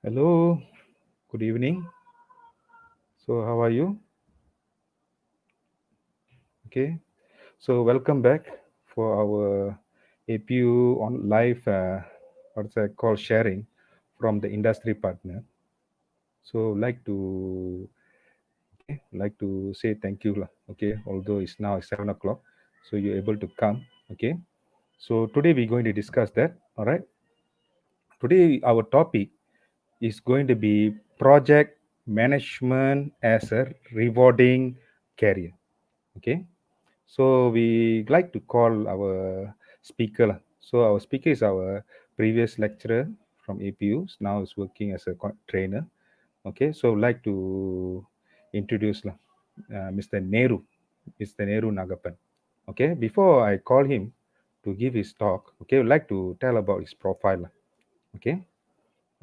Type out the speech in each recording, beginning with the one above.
Hello, good evening. So, how are you? Okay, so welcome back for our APU on live, what's that called, sharing from the industry partner. So, like to say thank you, lah. Okay, although it's now 7 o'clock, so you're able to come. Okay, so today we're going to discuss that. All right, today our topic is going to be project management as a rewarding career. Okay, so we like to call our speaker lah. So our speaker is our previous lecturer from APU. Now is working as a trainer. Okay, so like to introduce lah, Mr. Nehru, Mr. Nehru Nagapan. Okay, before I call him to give his talk, okay, I'd like to tell about his profile lah. Okay,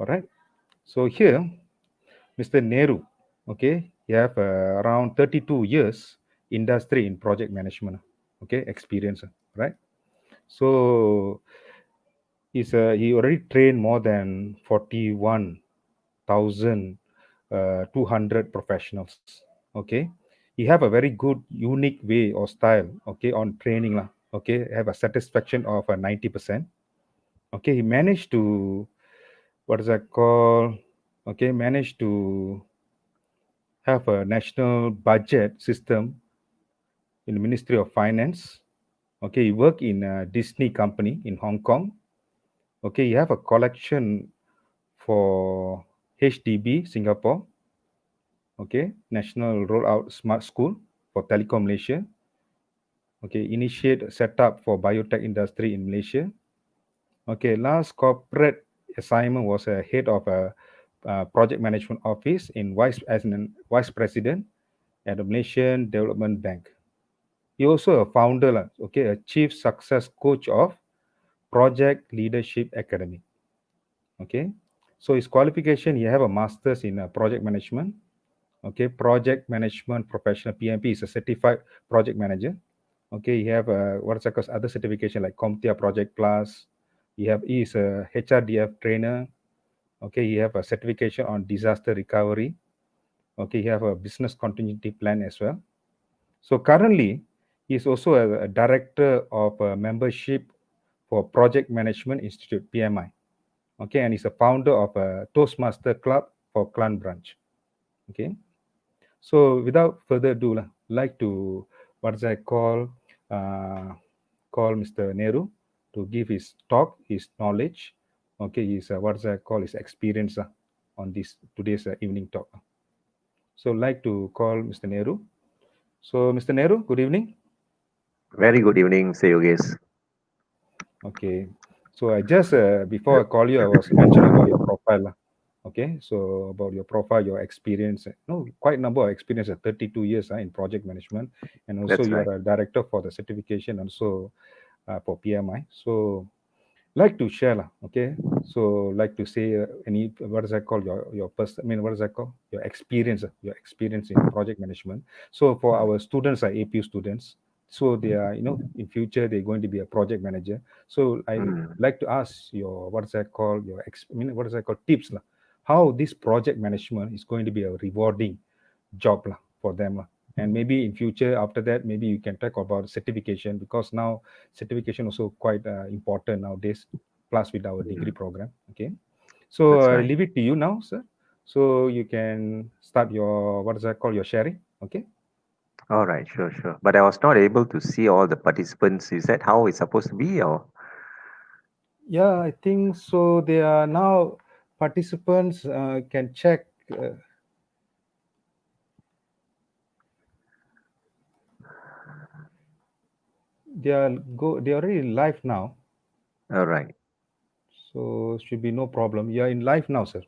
all right. So here, Mr. Nehru, okay, you have around 32 years industry in project management, okay, experience, right? So he already trained more than 41,200 professionals, okay. He have a very good, unique way or style, okay, on training, lah, okay, have a satisfaction of 90%. Okay, he managed to, what is that called? Okay, managed to have a national budget system in the Ministry of Finance. Okay, you work in a Disney company in Hong Kong. Okay, you have a collection for HDB Singapore. Okay, National Rollout Smart School for Telecom Malaysia. Okay, initiate setup for biotech industry in Malaysia. Okay, last corporate assignment was a head of a project management office in as an vice president at the Malaysian Development Bank. He also a founder, okay, a chief success coach of Project Leadership Academy. Okay, so his qualification, he have a master's in project management. Okay, project management professional PMP is a certified project manager. Okay, he have what's called other certification like CompTIA Project Plus. He is a HRDF trainer. Okay, he have a certification on disaster recovery. Okay, he have a business continuity plan as well. So currently, he is also a director of a membership for Project Management Institute (PMI). Okay, and he's a founder of a Toastmaster Club for Klang branch. Okay, so without further ado, like to call Mr. Nehru to give his talk, his knowledge. Okay, his his experience on this today's evening talk. So like to call Mr. Nehru. So Mr. Nehru, good evening. Very good evening, Sayogis. Okay, so I just before I call you, I was mentioning about your profile. Okay, so about your profile, your experience, no, quite number of experience, 32 years in project management, and also That's you right. are a director for the certification, also for PMI. So like to share, okay. So like to say any what is that called your person? I mean, what is that called? Your experience in project management. So for our students, APU students, so they are in future they're going to be a project manager. So I Mm. like to ask your what is that called? I mean, what is that called? Tips, how this project management is going to be a rewarding job for them. And maybe in future after that, maybe you can talk about certification, because now certification also quite important nowadays, plus with our degree Mm. program. Okay, so That's I right. leave it to you now, sir. So you can start your what is that called, your sharing. Okay. All right, sure, sure. But I was not able to see all the participants. Is that how it's supposed to be, or? Yeah, I think so. They are now participants can check. They are already live now, All right. so should be no problem. You are in live now, sir.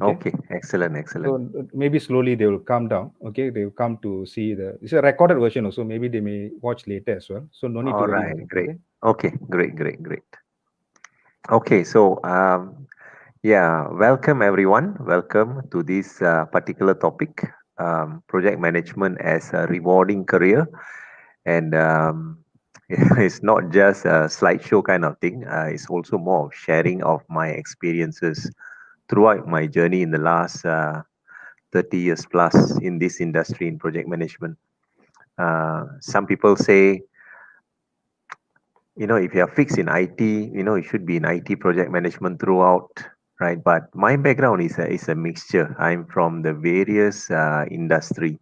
Okay. Okay. Excellent, So excellent. maybe slowly they will come down. Okay, they will come to see the. It's a recorded version also. Maybe they may watch later as well. So no need to All worry. right. Great. Okay. Okay. Great, great, great. Okay. So, yeah, welcome everyone. Welcome to this particular topic, project management as a rewarding career. And it's not just a slideshow kind of thing. It's also more of sharing of my experiences throughout my journey in the last 30 years plus in this industry in project management. Some people say, if you're fixed in IT, you should be in IT project management throughout, right? But my background is a mixture. I'm from the various industry.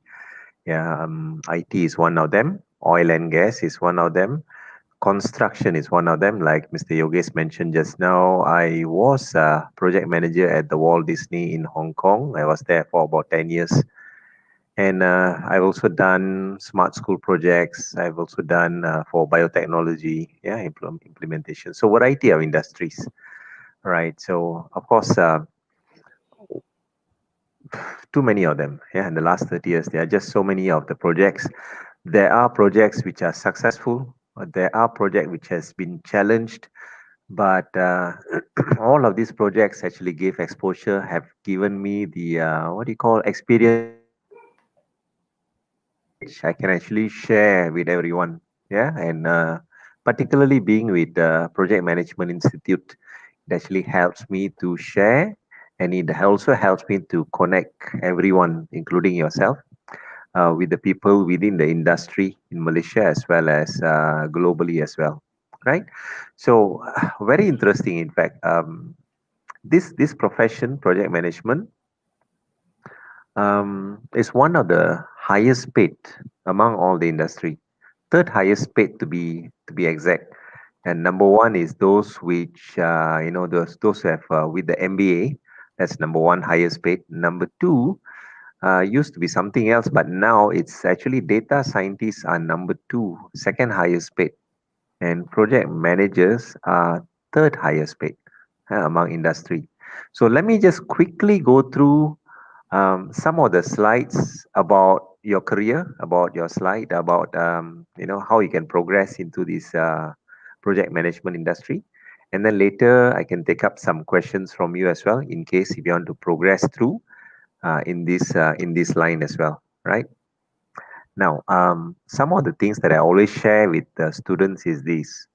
Yeah, IT is one of them. Oil and gas is one of them. Construction is one of them. Like Mr. Yogesh mentioned just now, I was a project manager at the Walt Disney in Hong Kong. I was there for about 10 years. And I've also done smart school projects. I've also done for biotechnology, yeah, implementation. So variety of industries, right? So of course, too many of them. Yeah, in the last 30 years, there are just so many of the projects. There are projects which are successful. There are projects which has been challenged, but all of these projects actually gave exposure, have given me the what do you call experience, which I can actually share with everyone. Yeah, and particularly being with Project Management Institute, it actually helps me to share, and it also helps me to connect everyone, including yourself, with the people within the industry in Malaysia as well as globally as well. Right. So very interesting. In fact, this profession, project management, is one of the highest paid among all the industry. Third highest paid to be exact. And number one is those which those who have with the MBA. That's number one highest paid. Number two used to be something else, but now it's actually data scientists are number two, second highest paid, and project managers are third highest paid among industry. So let me just quickly go through some of the slides about your career, about your slide, about how you can progress into this project management industry, and then later I can take up some questions from you as well in case if you want to progress through in this line as well, right? Now, some of the things that I always share with the students is this.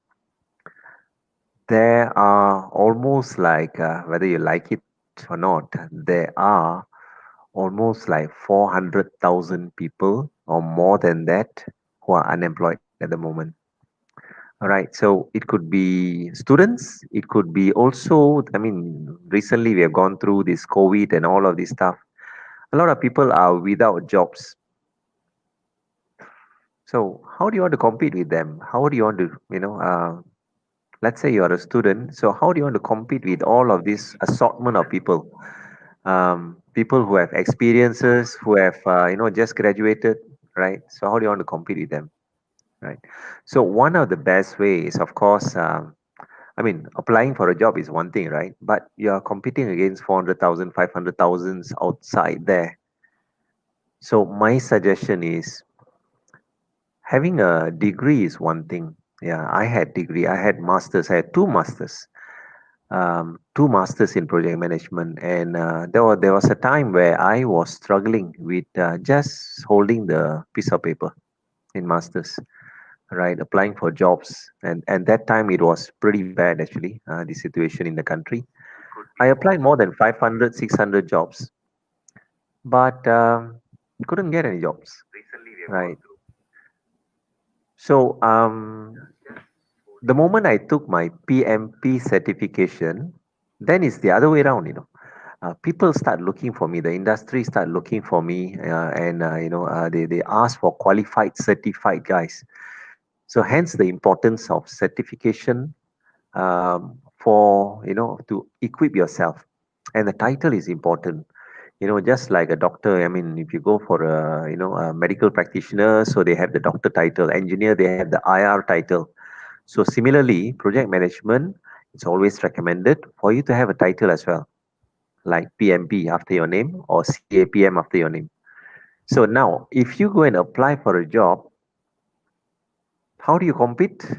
There are almost like, whether you like it or not, there are almost like 400,000 people or more than that who are unemployed at the moment. All right, so it could be students, it could be also, I mean, recently we have gone through this COVID and all of this stuff. A lot of people are without jobs. So how do you want to compete with them? How do you want to, let's say you are a student. So how do you want to compete with all of this assortment of people? People who have experiences, who have, just graduated, right? So how do you want to compete with them, right? So one of the best ways, of course, I mean, applying for a job is one thing, right? But you are competing against 400,000, 500,000 outside there. So my suggestion is having a degree is one thing. Yeah, I had degree. I had masters. I had two masters in project management, and there was a time where I was struggling with just holding the piece of paper in masters, right? Applying for jobs, and that time it was pretty bad actually. The situation in the country. I applied more than 500, 600 jobs, but couldn't get any jobs, right? So the moment I took my PMP certification, then it's the other way around. People start looking for me. The industry start looking for me, and they ask for qualified, certified guys. So hence the importance of certification for to equip yourself, and the title is important. Just like a doctor. I mean, if you go for a medical practitioner, so they have the doctor title. Engineer, they have the IR title. So similarly, project management, it's always recommended for you to have a title as well, like PMP after your name or CAPM after your name. So now, if you go and apply for a job, how do you compete?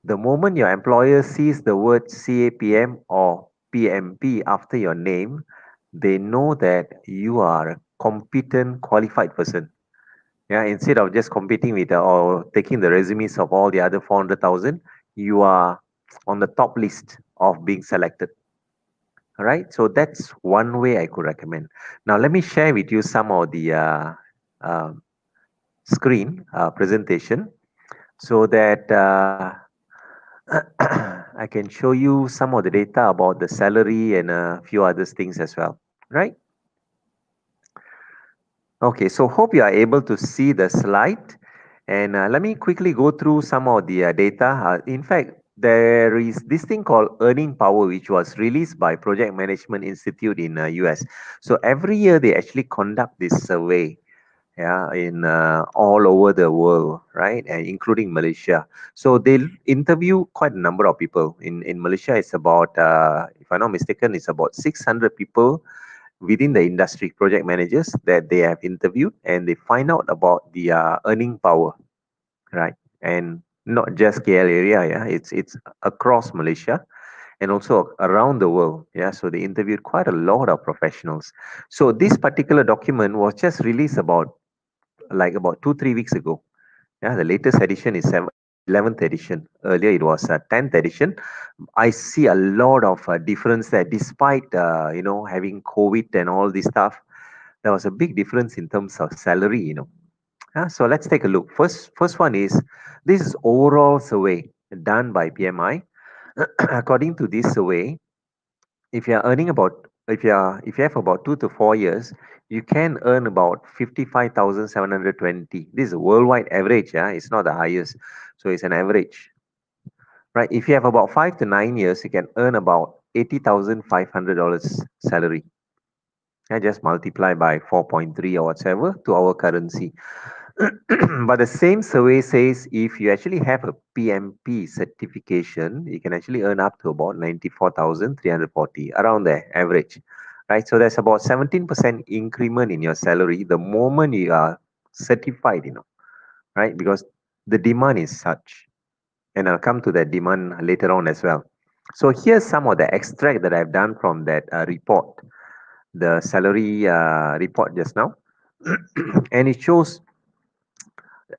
The moment your employer sees the word CAPM or PMP after your name, they know that you are a competent, qualified person. Yeah, instead of just competing with or taking the resumes of all the other 400,000, you are on the top list of being selected, All right, so that's one way I could recommend. Now, let me share with you some of the uh, screen presentation so that I can show you some of the data about the salary and a few other things as well. Right? Okay, so hope you are able to see the slide. And let me quickly go through some of the data. In fact, there is this thing called earning power, which was released by Project Management Institute in US. So every year they actually conduct this survey, yeah, in all over the world, right, and including Malaysia. So they interview quite a number of people. In Malaysia, it's about, if I'm not mistaken, it's about 600 people within the industry, project managers that they have interviewed, and they find out about the earning power, right? And not just KL area, yeah, it's across Malaysia and also around the world, yeah. So they interviewed quite a lot of professionals. So this particular document was just released about like about 2 3 weeks ago. Yeah, the latest edition is 11th edition. Earlier it was 10th edition. I see a lot of difference there, despite having COVID and all this stuff. There was a big difference in terms of salary. Yeah, so let's take a look. First one is, this is overall survey done by PMI. According to this survey, if you are earning about if you have about 2 to 4 years, you can earn about 55,720. This is a worldwide average, yeah. It's not the highest, so it's an average, right? If you have about 5 to 9 years, you can earn about $80,500 salary. I just multiply by 4.3 or whatever to our currency. But the same survey says if you actually have a PMP certification, you can actually earn up to about 94,340, around there, average. Right? So there's about 17% increment in your salary the moment you are certified, right? Because the demand is such. And I'll come to that demand later on as well. So here's some of the extract that I've done from that report, the salary report just now. And it shows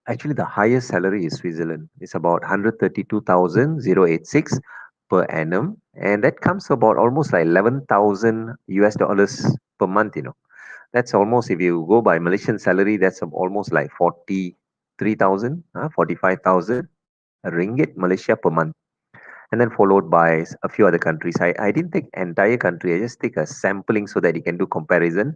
actually the highest salary is Switzerland. It's about 132,086 per annum. And that comes to about almost like 11,000 US dollars per month, That's almost, if you go by Malaysian salary, that's almost like 43,000, 45,000 ringgit Malaysia per month. And then followed by a few other countries. I didn't take entire country. I just take a sampling so that you can do comparison.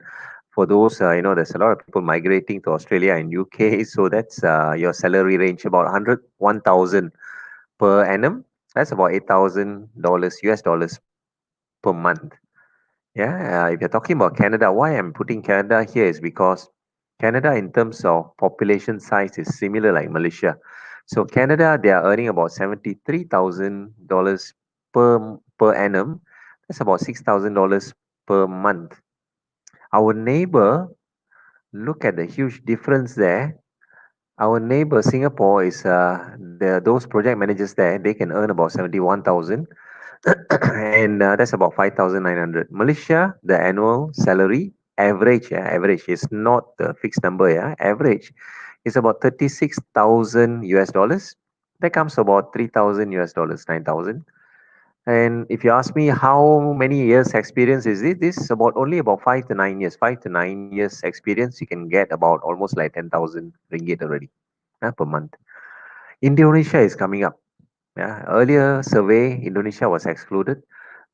For those, there's a lot of people migrating to Australia and UK. So that's your salary range about 101,000 per annum. That's about $8,000 US dollars per month. Yeah, if you're talking about Canada, why I'm putting Canada here is because Canada, in terms of population size, is similar like Malaysia. So Canada, they are earning about $73,000 per annum. That's about $6,000 per month. Our neighbor, look at the huge difference there. Our neighbor Singapore is those project managers there. They can earn about 71,000, and that's about 5,900. Malaysia, the annual salary average, yeah, average is not the fixed number, yeah, average is about 36,000 US dollars. That comes to about 3,000 US dollars, 9,000. And if you ask me how many years experience is it, this is about only about 5 to 9 years. 5 to 9 years experience, you can get about almost like 10,000 ringgit already per month. Indonesia is coming up. Yeah, earlier survey, Indonesia was excluded,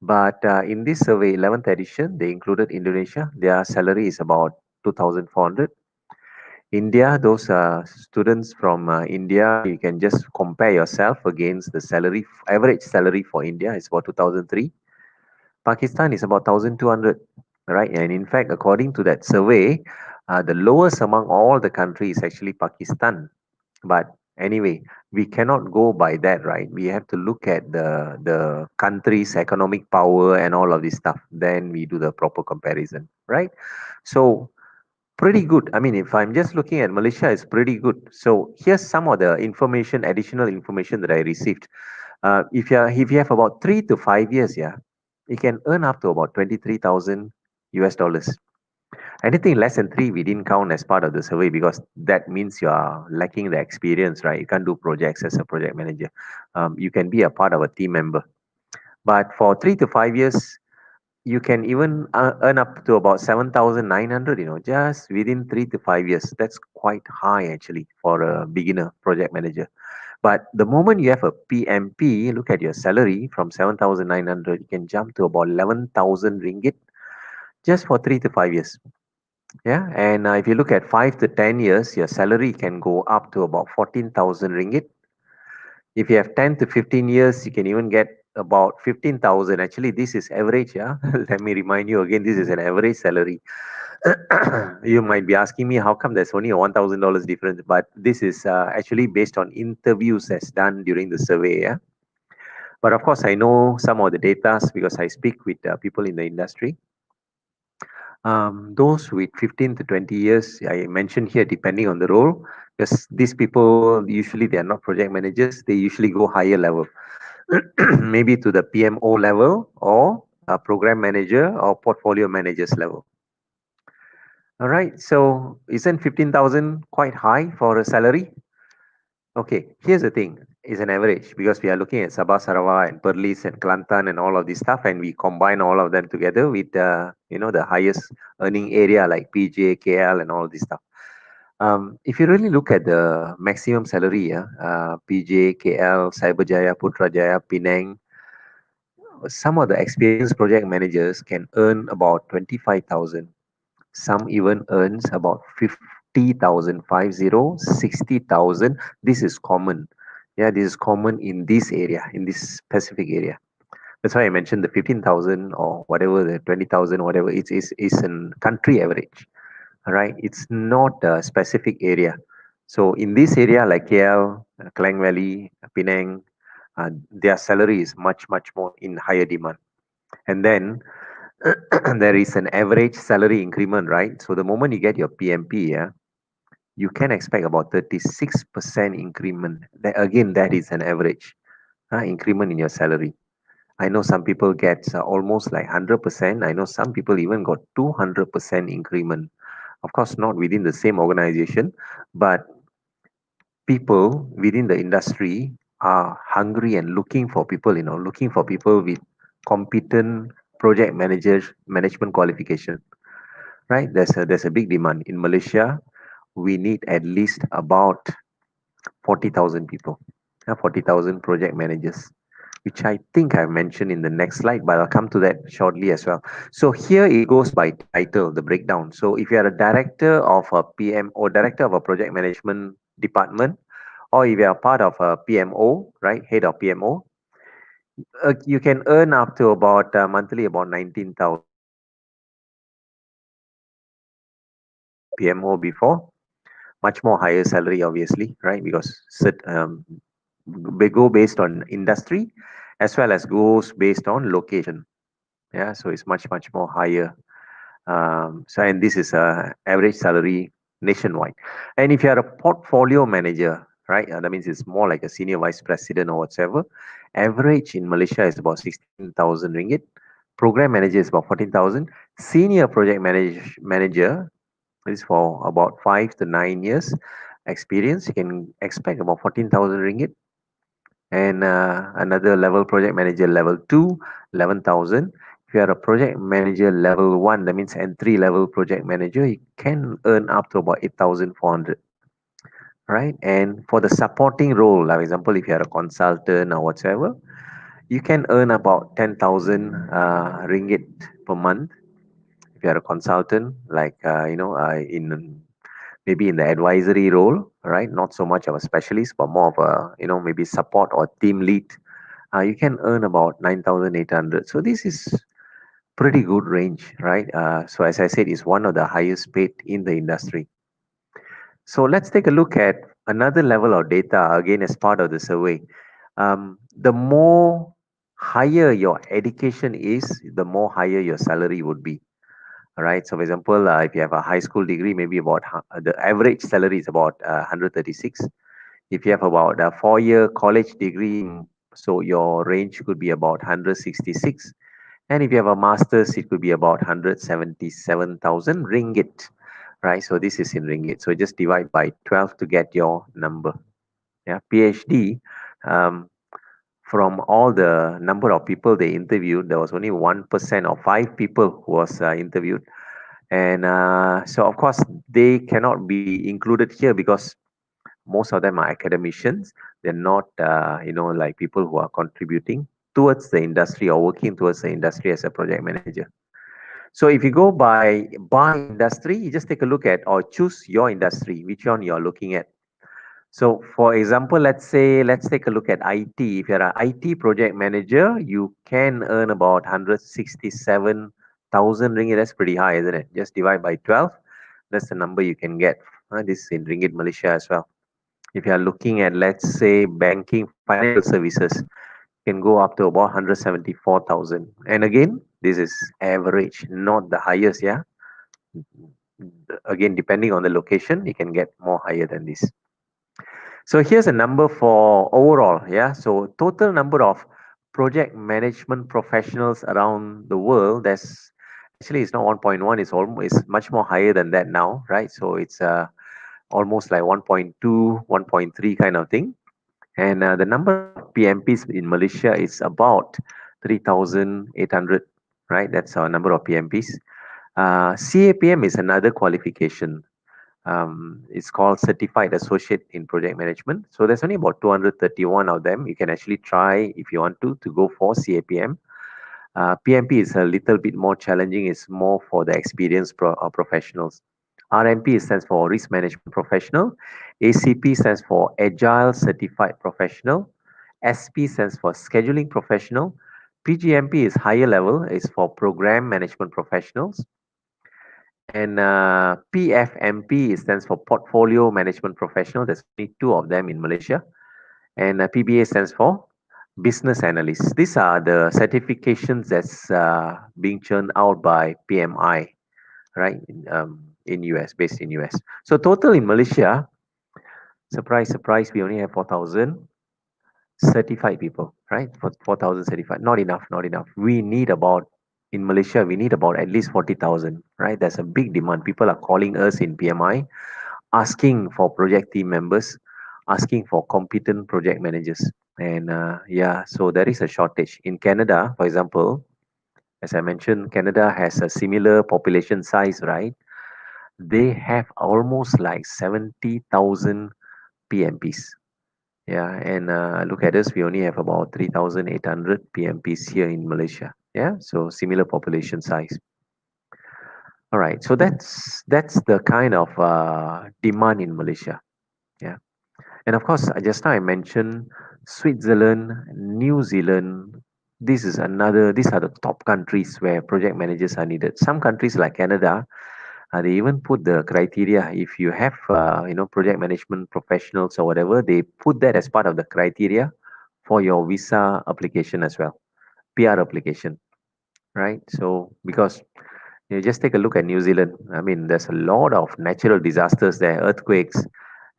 but in this survey, 11th edition, they included Indonesia. Their salary is about 2,400. India, those students from India, you can just compare yourself against the salary, average salary for India is about 2003. Pakistan is about 1,200, right? And in fact, according to that survey, the lowest among all the countries is actually Pakistan. But anyway, we cannot go by that, right? We have to look at the country's economic power and all of this stuff. Then we do the proper comparison, right? So pretty good. I mean, if I'm just looking at Malaysia, it's pretty good. So here's some of the information, additional information that I received. If you have about 3 to 5 years, yeah, you can earn up to about 23,000 US dollars. Anything less than three, we didn't count as part of the survey because that means you are lacking the experience, right? You can't do projects as a project manager. You can be a part of a team member. But for 3 to 5 years, you can even earn up to about 7,900, just within 3 to 5 years. That's quite high actually for a beginner project manager. But the moment you have a PMP, look at your salary from 7,900, you can jump to about 11,000 ringgit just for 3 to 5 years. Yeah, and if you look at 5 to 10 years, your salary can go up to about 14,000 ringgit. If you have 10 to 15 years, you can even get about 15,000. Actually, this is average. Yeah, let me remind you again, this is an average salary. You might be asking me how come there's only a $1,000 difference, but this is actually based on interviews as done during the survey. Yeah, but of course, I know some of the data because I speak with people in the industry. Those with 15 to 20 years, I mentioned here, depending on the role, because these people usually they are not project managers. They usually go higher level, maybe to the PMO level or a program manager or portfolio managers level. All right. So isn't 15,000 quite high for a salary? Okay, here's the thing. It's an average because we are looking at Sabah, Sarawak, and Perlis and Kelantan and all of this stuff, and we combine all of them together with the highest earning area like PJ, KL, and all this stuff. If you really look at the maximum salary, PJ, KL, Cyberjaya, Putrajaya, Penang, some of the experienced project managers can earn about 25,000. Some even earns about 50,000, 60,000. This is common. Yeah, this is common in this area, in this specific area. That's why I mentioned the 15,000 or whatever, the 20,000, whatever. It's a country average. All right, it's not a specific area. So in this area like KL, Klang Valley, Penang, their salary is much much more in higher demand. And then there is an average salary increment, right? So the moment you get your PMP, yeah, you can expect about 36% increment. That, again, that is an average increment in your salary. I know some people get almost like 100%. I know some people even got 200% increment. Of course, not within the same organization, but people within the industry are hungry and looking for people, looking for people with competent project managers management qualification, right? There's a big demand in Malaysia. We need at least about 40,000 people, 40,000 project managers, which I think I've mentioned in the next slide, but I'll come to that shortly as well. So here it goes by title, the breakdown. So if you are a director of a PM or director of a project management department, or if you are part of a PMO, right, head of PMO, you can earn up to about monthly about 19,000. PMO before, much more higher salary, obviously, right? Because they go based on industry as well as goes based on location. Yeah, so it's much much more higher. So and this is a average salary nationwide. And if you are a portfolio manager, right, that means it's more like a senior vice president or whatever. Average in Malaysia is about 16,000 ringgit. Program manager is about 14,000. Senior project manager is for about 5 to 9 years experience. You can expect about 14,000 ringgit. And another level project manager level 2, 11,000. If you are a project manager level 1, that means entry level project manager, you can earn up to about 8,400. Right? And for the supporting role, like example, if you are a consultant or whatever, you can earn about 10,000 ringgit per month. If you are a consultant, like in maybe in the advisory role, right? Not so much of a specialist, but more of a maybe support or team lead. You can earn about 9,800. So this is pretty good range, right? So as I said, it's one of the highest paid in the industry. So let's take a look at another level of data again as part of the survey. The more higher your education is, the more higher your salary would be. All right. So, for example, if you have a high school degree, maybe about the average salary is about 136. If you have about a 4-year college degree, so your range could be about 166. And if you have a master's, it could be about 177,000 ringgit, right? So this is in ringgit. So just divide by 12 to get your number. Yeah, PhD, um, from all the number of people they interviewed, there was only 1% or 5 people who was interviewed. And so, of course, they cannot be included here because most of them are academicians. They're not, like people who are contributing towards the industry or working towards the industry as a project manager. So if you go by industry, you just take a look at or choose your industry, which one you're looking at. So for example, let's take a look at IT. If you're an IT project manager, you can earn about 167,000 ringgit. That's pretty high, isn't it? Just divide by 12. That's the number you can get. This is in ringgit Malaysia as well. If you are looking at, let's say, banking, financial services, can go up to about 174,000. And again, this is average, not the highest, yeah. Again, depending on the location, you can get more higher than this. So here's a number for overall, yeah. So total number of project management professionals around the world. That's actually it's not 1.1. It's much more higher than that now, right? So it's almost like 1.2, 1.3 kind of thing. And the number of PMPs in Malaysia is about 3,800, right? That's our number of PMPs. CAPM is another qualification. It's called Certified Associate in Project Management. So there's only about 231 of them. You can actually try, if you want to go for CAPM. PMP is a little bit more challenging. It's more for the experienced professionals. RMP stands for Risk Management Professional. ACP stands for Agile Certified Professional. SP stands for Scheduling Professional. PGMP is higher level, is for Program Management Professionals. And PFMP stands for Portfolio Management Professional. There's only two of them in Malaysia. And PBA stands for Business Analyst. These are the certifications that's being churned out by PMI, right? In US, based in US. So total in Malaysia, surprise, surprise, we only have 4,000 certified people, right? For 4,000 certified. Not enough, not enough. We need about, in Malaysia, we need about at least 40,000, right? There's a big demand. People are calling us in PMI, asking for project team members, asking for competent project managers. And yeah, so there is a shortage. In Canada, for example, as I mentioned, Canada has a similar population size, right? They have almost like 70,000 PMPs. Yeah, and look at us, we only have about 3,800 PMPs here in Malaysia. Yeah, so similar population size. All right, so that's the kind of demand in Malaysia. Yeah, and of course, just now I mentioned Switzerland, New Zealand. These are the top countries where project managers are needed. Some countries like Canada, they even put the criteria. If you have, project management professionals or whatever, they put that as part of the criteria for your visa application as well, PR application, right? So because you just take a look at New Zealand. I mean, there's a lot of natural disasters there, earthquakes,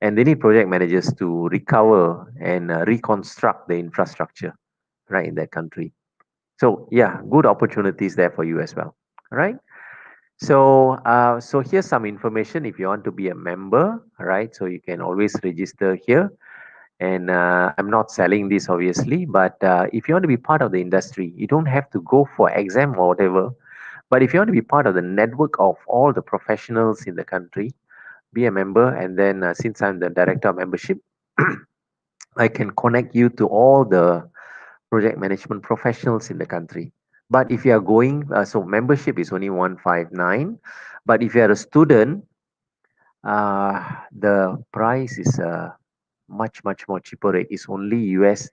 and they need project managers to recover and reconstruct the infrastructure, right, in that country. So yeah, good opportunities there for you as well. All right. So here's some information if you want to be a member, right? So you can always register here. And I'm not selling this obviously, but if you want to be part of the industry, you don't have to go for exam or whatever. But if you want to be part of the network of all the professionals in the country, be a member. And then since I'm the director of membership, I can connect you to all the project management professionals in the country. But if you are going, so membership is only 159. But if you are a student, the price is much, much more cheaper rate. It's only US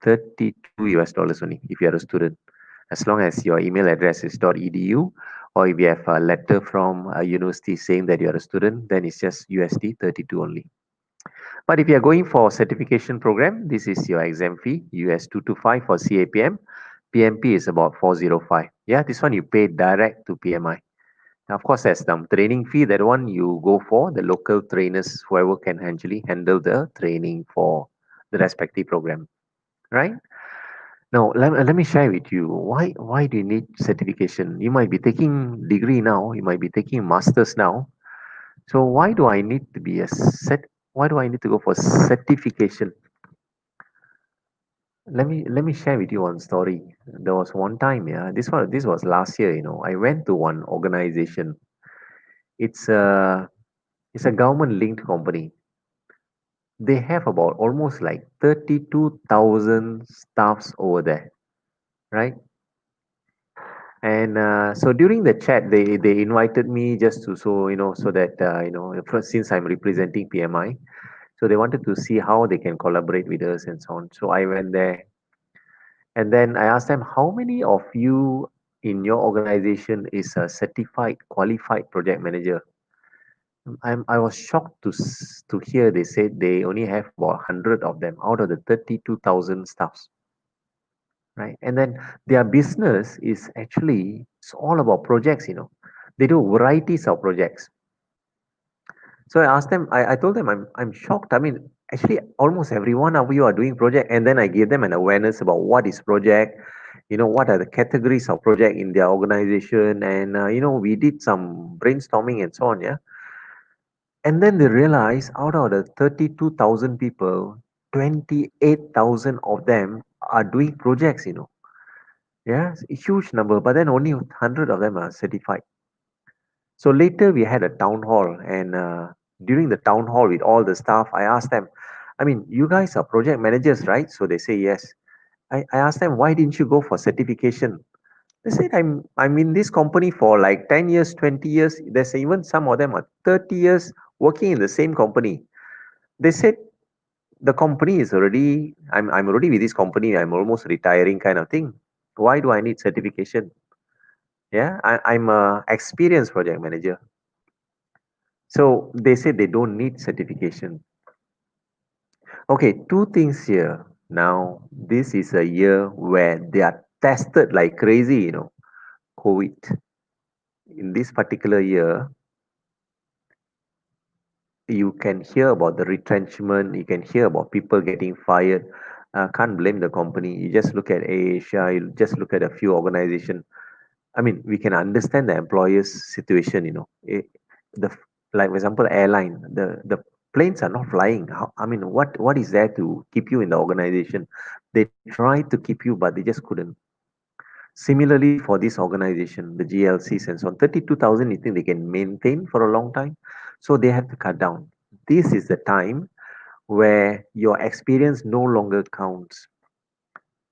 32 US dollars only if you are a student. As long as your email address is .edu, or if you have a letter from a university saying that you are a student, then it's just USD 32 only. But if you are going for certification program, this is your exam fee, US 225 for CAPM. PMP is about 405. Yeah, this one you pay direct to PMI. Now, of course, there's some training fee. That one you go for the local trainers, whoever can actually handle the training for the respective program, right? Now, let me share with you why do you need certification? You might be taking degree now, you might be taking masters now. So why do I need to be a set? Why do I need to go for certification? let me share with you one story. There was one time, yeah, this was last year, I went to one organization. It's a it's a government linked company. They have about almost like 32,000 staffs over there, right? And so during the chat, they invited me just to so that first, since I'm representing PMI, so they wanted to see how they can collaborate with us and so on. So I went there, and then I asked them, how many of you in your organization is a certified qualified project manager? I was shocked to hear they said they only have about 100 of them out of the 32,000 staffs, right? And then their business is actually, it's all about projects. They do varieties of projects. So I asked them, I told them I'm shocked. I mean, actually almost every one of you are doing project, and then I gave them an awareness about what is project, what are the categories of project in their organization, and we did some brainstorming and so on, yeah. And then they realized out of the 32,000 people, 28,000 of them are doing projects. Yeah, it's a huge number, but then only 100 of them are certified. So later we had a town hall, and during the town hall with all the staff, I asked them, I mean, you guys are project managers, right? So they say yes. I asked them, why didn't you go for certification? They said, I'm in this company for like 10 years, 20 years. There's even some of them are 30 years working in the same company. They said, the company is already, I'm already with this company, I'm almost retiring kind of thing. Why do I need certification? Yeah, I'm a experienced project manager. So they say they don't need certification. Okay, two things here. Now, this is a year where they are tested like crazy, COVID. In this particular year, you can hear about the retrenchment, you can hear about people getting fired. Can't blame the company. You just look at Asia, you just look at a few organizations. I mean, we can understand the employer's situation. The like for example, airline, the planes are not flying. I mean, what is there to keep you in the organization? They tried to keep you, but they just couldn't. Similarly, for this organization, the GLCs and so on, 32,000, you think they can maintain for a long time? So they have to cut down. This is the time where your experience no longer counts.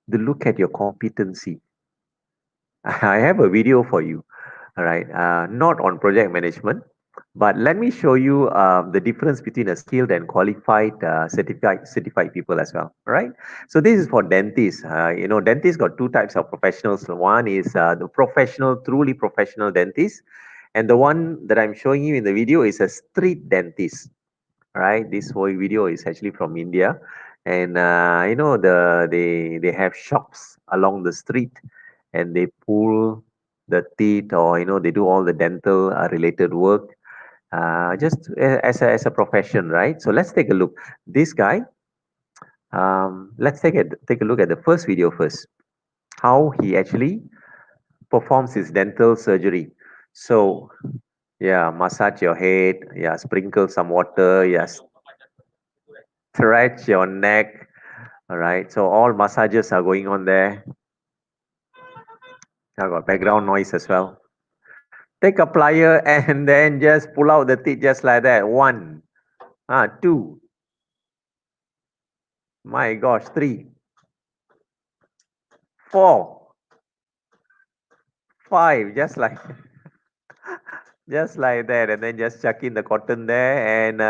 They look at your competency. I have a video for you. All right, not on project management, but let me show you the difference between a skilled and qualified certified people as well. All right, so this is for dentists. Dentists got two types of professionals. One is the professional, truly professional dentist, and the one that I'm showing you in the video is a street dentist. Right, this whole video is actually from India, and they have shops along the street, and they pull the teeth, or they do all the dental related work, just as a profession, right? So let's take a look. This guy, let's take a look at the first video first, how he actually performs his dental surgery. So yeah, massage your head, yeah, sprinkle some water, yes, stretch your neck. All right, so all massages are going on there. I got background noise as well. Take a plier and then just pull out the teeth just like that. One, two, my gosh, three, four, five, just like just like that, and then just chuck in the cotton there, and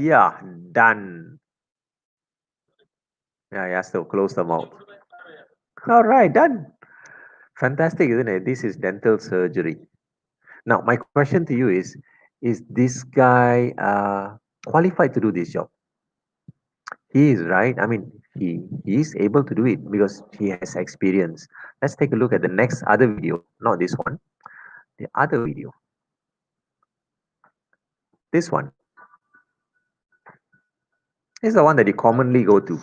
yeah, done. Yeah, yeah, so close the mouth. All right, done. Fantastic, isn't it? This is dental surgery. Now, my question to you is this guy qualified to do this job? He is, right. I mean, he is able to do it because he has experience. Let's take a look at the next other video, not this one, the other video. This one is the one that you commonly go to.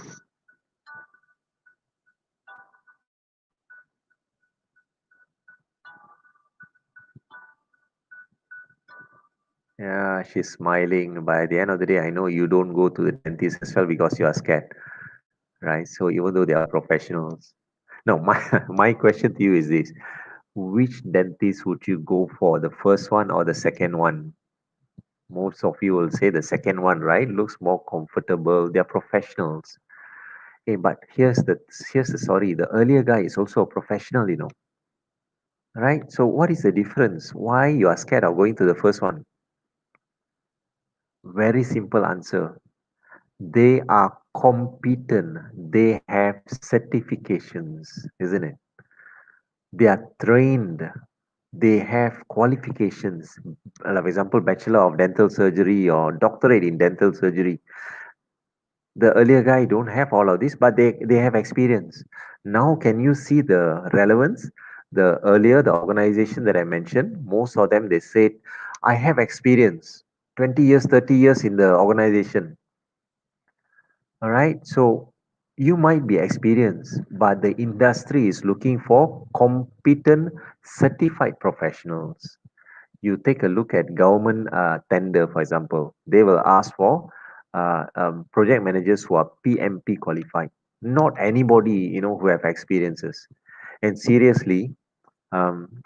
Yeah, she's smiling. By the end of the day, I know you don't go to the dentist as well because you are scared. right? So even though they are professionals. No, my my question to you is this: which dentist would you go for, the first one or the second one? Most of you will say the second one, right? Looks more comfortable. They're professionals. Hey, but here's the story. The earlier guy is also a professional, right? So what is the difference? Why you are scared of going to the first one? Very simple answer. They are competent. They have certifications, isn't it? They are trained. They have qualifications. Like, for example, Bachelor of Dental Surgery or Doctorate in Dental Surgery. The earlier guy don't have all of this, but they have experience. Now, can you see the relevance? The organization that I mentioned, most of them they said, I have experience, 20 years, 30 years in the organization. All right. So you might be experienced, but the industry is looking for competent, certified professionals. You take a look at government tender, for example, they will ask for project managers who are PMP qualified, not anybody who have experiences. And seriously,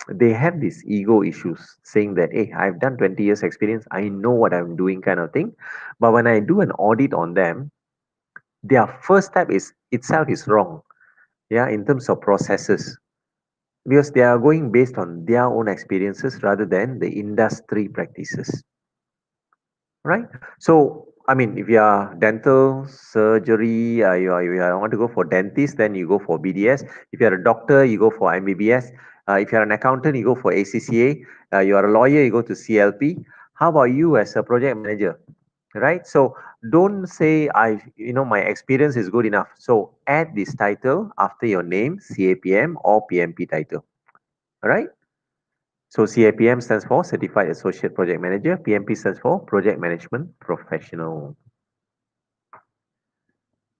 they have these ego issues, saying that, hey, I've done 20 years experience, I know what I'm doing, kind of thing. But when I do an audit on them, their first step is itself is wrong, yeah, in terms of processes, because they are going based on their own experiences rather than the industry practices, right? So I mean, if you are dental surgery, you want to go for dentist, then you go for BDS. If you are a doctor, you go for MBBS. If you are an accountant, you go for ACCA. You are a lawyer, you go to CLP. How about you as a project manager, right? So don't say my experience is good enough. So add this title after your name, CAPM or PMP title, all right? So CAPM stands for Certified Associate Project Manager. PMP stands for Project Management Professional.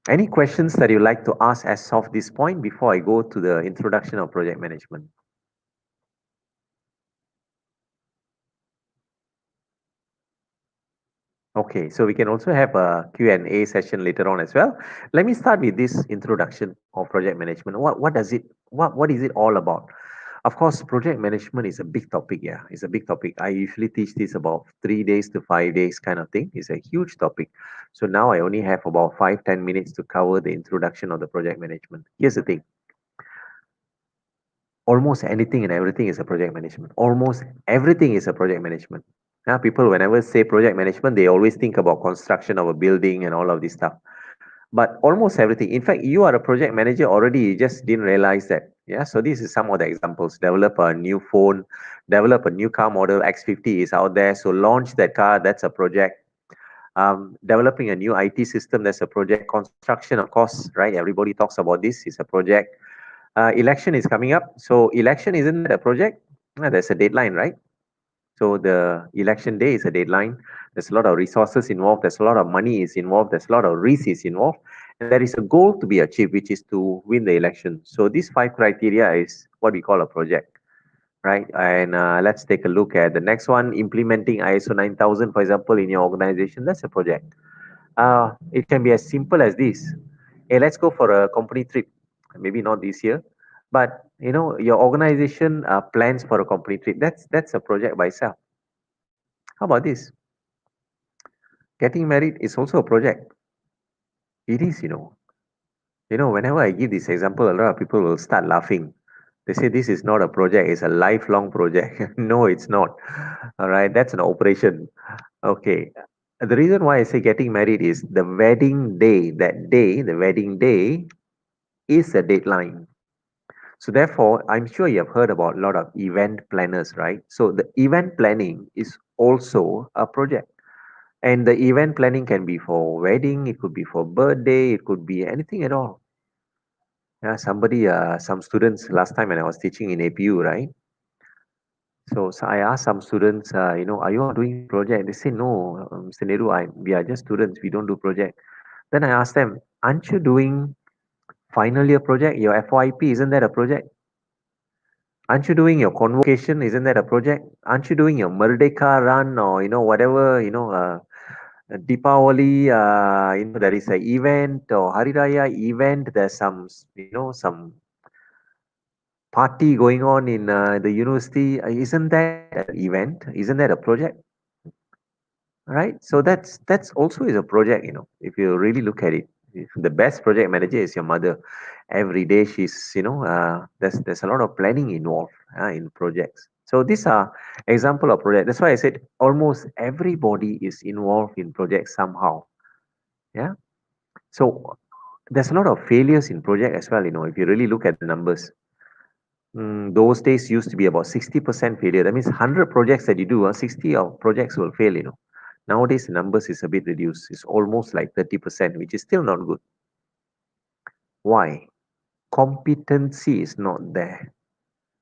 Any questions that you'd like to ask as of this point before I go to the introduction of project management? Okay, so we can also have a Q&A session later on as well. Let me start with this introduction of project management. What is it all about? Of course, project management is a big topic. Yeah, it's a big topic. I usually teach this about 3 days to 5 days kind of thing. It's a huge topic. So now I only have about 5-10 minutes to cover the introduction of the project management. Here's the thing. Almost anything and everything is a project management. Almost everything is a project management. Now, people, whenever say project management, they always think about construction of a building and all of this stuff. But almost everything. In fact, you are a project manager already. You just didn't realize that. Yeah. So this is some of the examples. Develop a new phone. Develop a new car model. X50 is out there. So launch that car. That's a project. Developing a new IT system. That's a project. Construction, of course, right? Everybody talks about this. It's a project. Election is coming up. So election, isn't that a project? There's a deadline, right? So the election day is a deadline. There's a lot of resources involved. There's a lot of money is involved. There's a lot of risk is involved. And there is a goal to be achieved, which is to win the election. So these 5 criteria is what we call a project, right? And let's take a look at the next one, implementing ISO 9000, for example, in your organization. That's a project. It can be as simple as this. Hey, let's go for a company trip. Maybe not this year, but your organization plans for a company trip. That's a project by itself. How about this? Getting married is also a project. It is. Whenever I give this example, a lot of people will start laughing. They say this is not a project, it's a lifelong project. No, it's not. All right, that's an operation. Okay. The reason why I say getting married is the wedding day, that day, the wedding day is a deadline. So therefore, I'm sure you have heard about a lot of event planners, right? So the event planning is also a project. And the event planning can be for wedding, it could be for birthday, it could be anything at all. Yeah, some students last time when I was teaching in APU, right? So I asked some students, are you all doing project? They say, no, Mr. Nehru, we are just students, we don't do project. Then I asked them, aren't you doing final year project? Your FYP, isn't that a project? Aren't you doing your convocation? Isn't that a project? Aren't you doing your Merdeka run or whatever Deepavali, there is a event or Hari Raya event. There's some party going on in the university. Isn't that an event? Isn't that a project? Right? So that's also is a project. If you really look at it, if the best project manager is your mother. Every day there's a lot of planning involved in projects. So these are example of project. That's why I said almost everybody is involved in projects somehow. Yeah. So there's a lot of failures in project as well. If you really look at the numbers, those days used to be about 60% failure. That means 100 projects that you do, 60 of projects will fail. Nowadays, the numbers is a bit reduced. It's almost like 30%, which is still not good. Why? Competency is not there.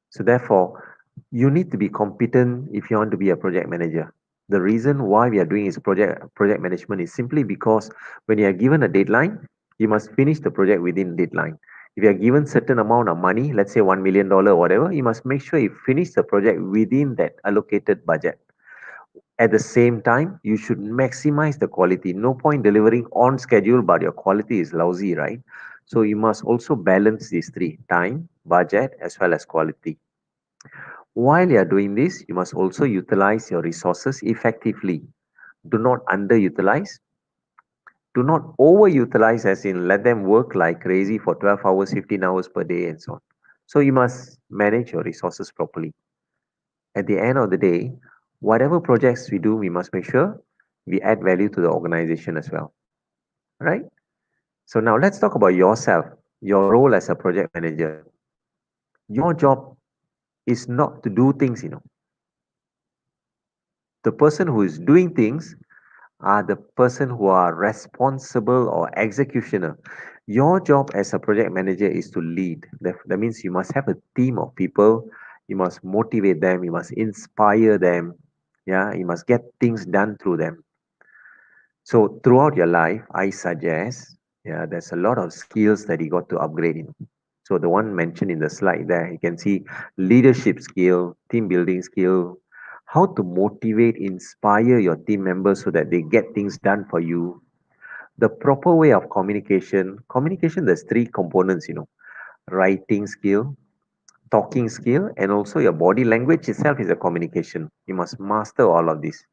So therefore, you need to be competent if you want to be a project manager. The reason why we are doing is project management is simply because when you are given a deadline, you must finish the project within deadline. If you are given certain amount of money, let's say $1 million or whatever, you must make sure you finish the project within that allocated budget. At the same time, you should maximize the quality. No point delivering on schedule, but your quality is lousy, right? So you must also balance these three: time, budget, as well as quality. While you are doing this, you must also utilize your resources effectively. Do not underutilize. Do not overutilize, as in let them work like crazy for 12 hours, 15 hours per day, and so on. So you must manage your resources properly. At the end of the day, whatever projects we do, we must make sure we add value to the organization as well. Right? So now let's talk about yourself, your role as a project manager. Your job is not to do things. The person who is doing things are the person who are responsible or executioner. Your job as a project manager is to lead. That means you must have a team of people. You must motivate them. You must inspire them. Yeah, you must get things done through them. So throughout your life, I suggest, yeah, there's a lot of skills that you got to upgrade in. So the one mentioned in the slide there, you can see leadership skill, team building skill, how to motivate, inspire your team members so that they get things done for you. The proper way of communication. Communication, there's three components. Writing skill, talking skill, and also your body language itself is a communication. You must master all of this.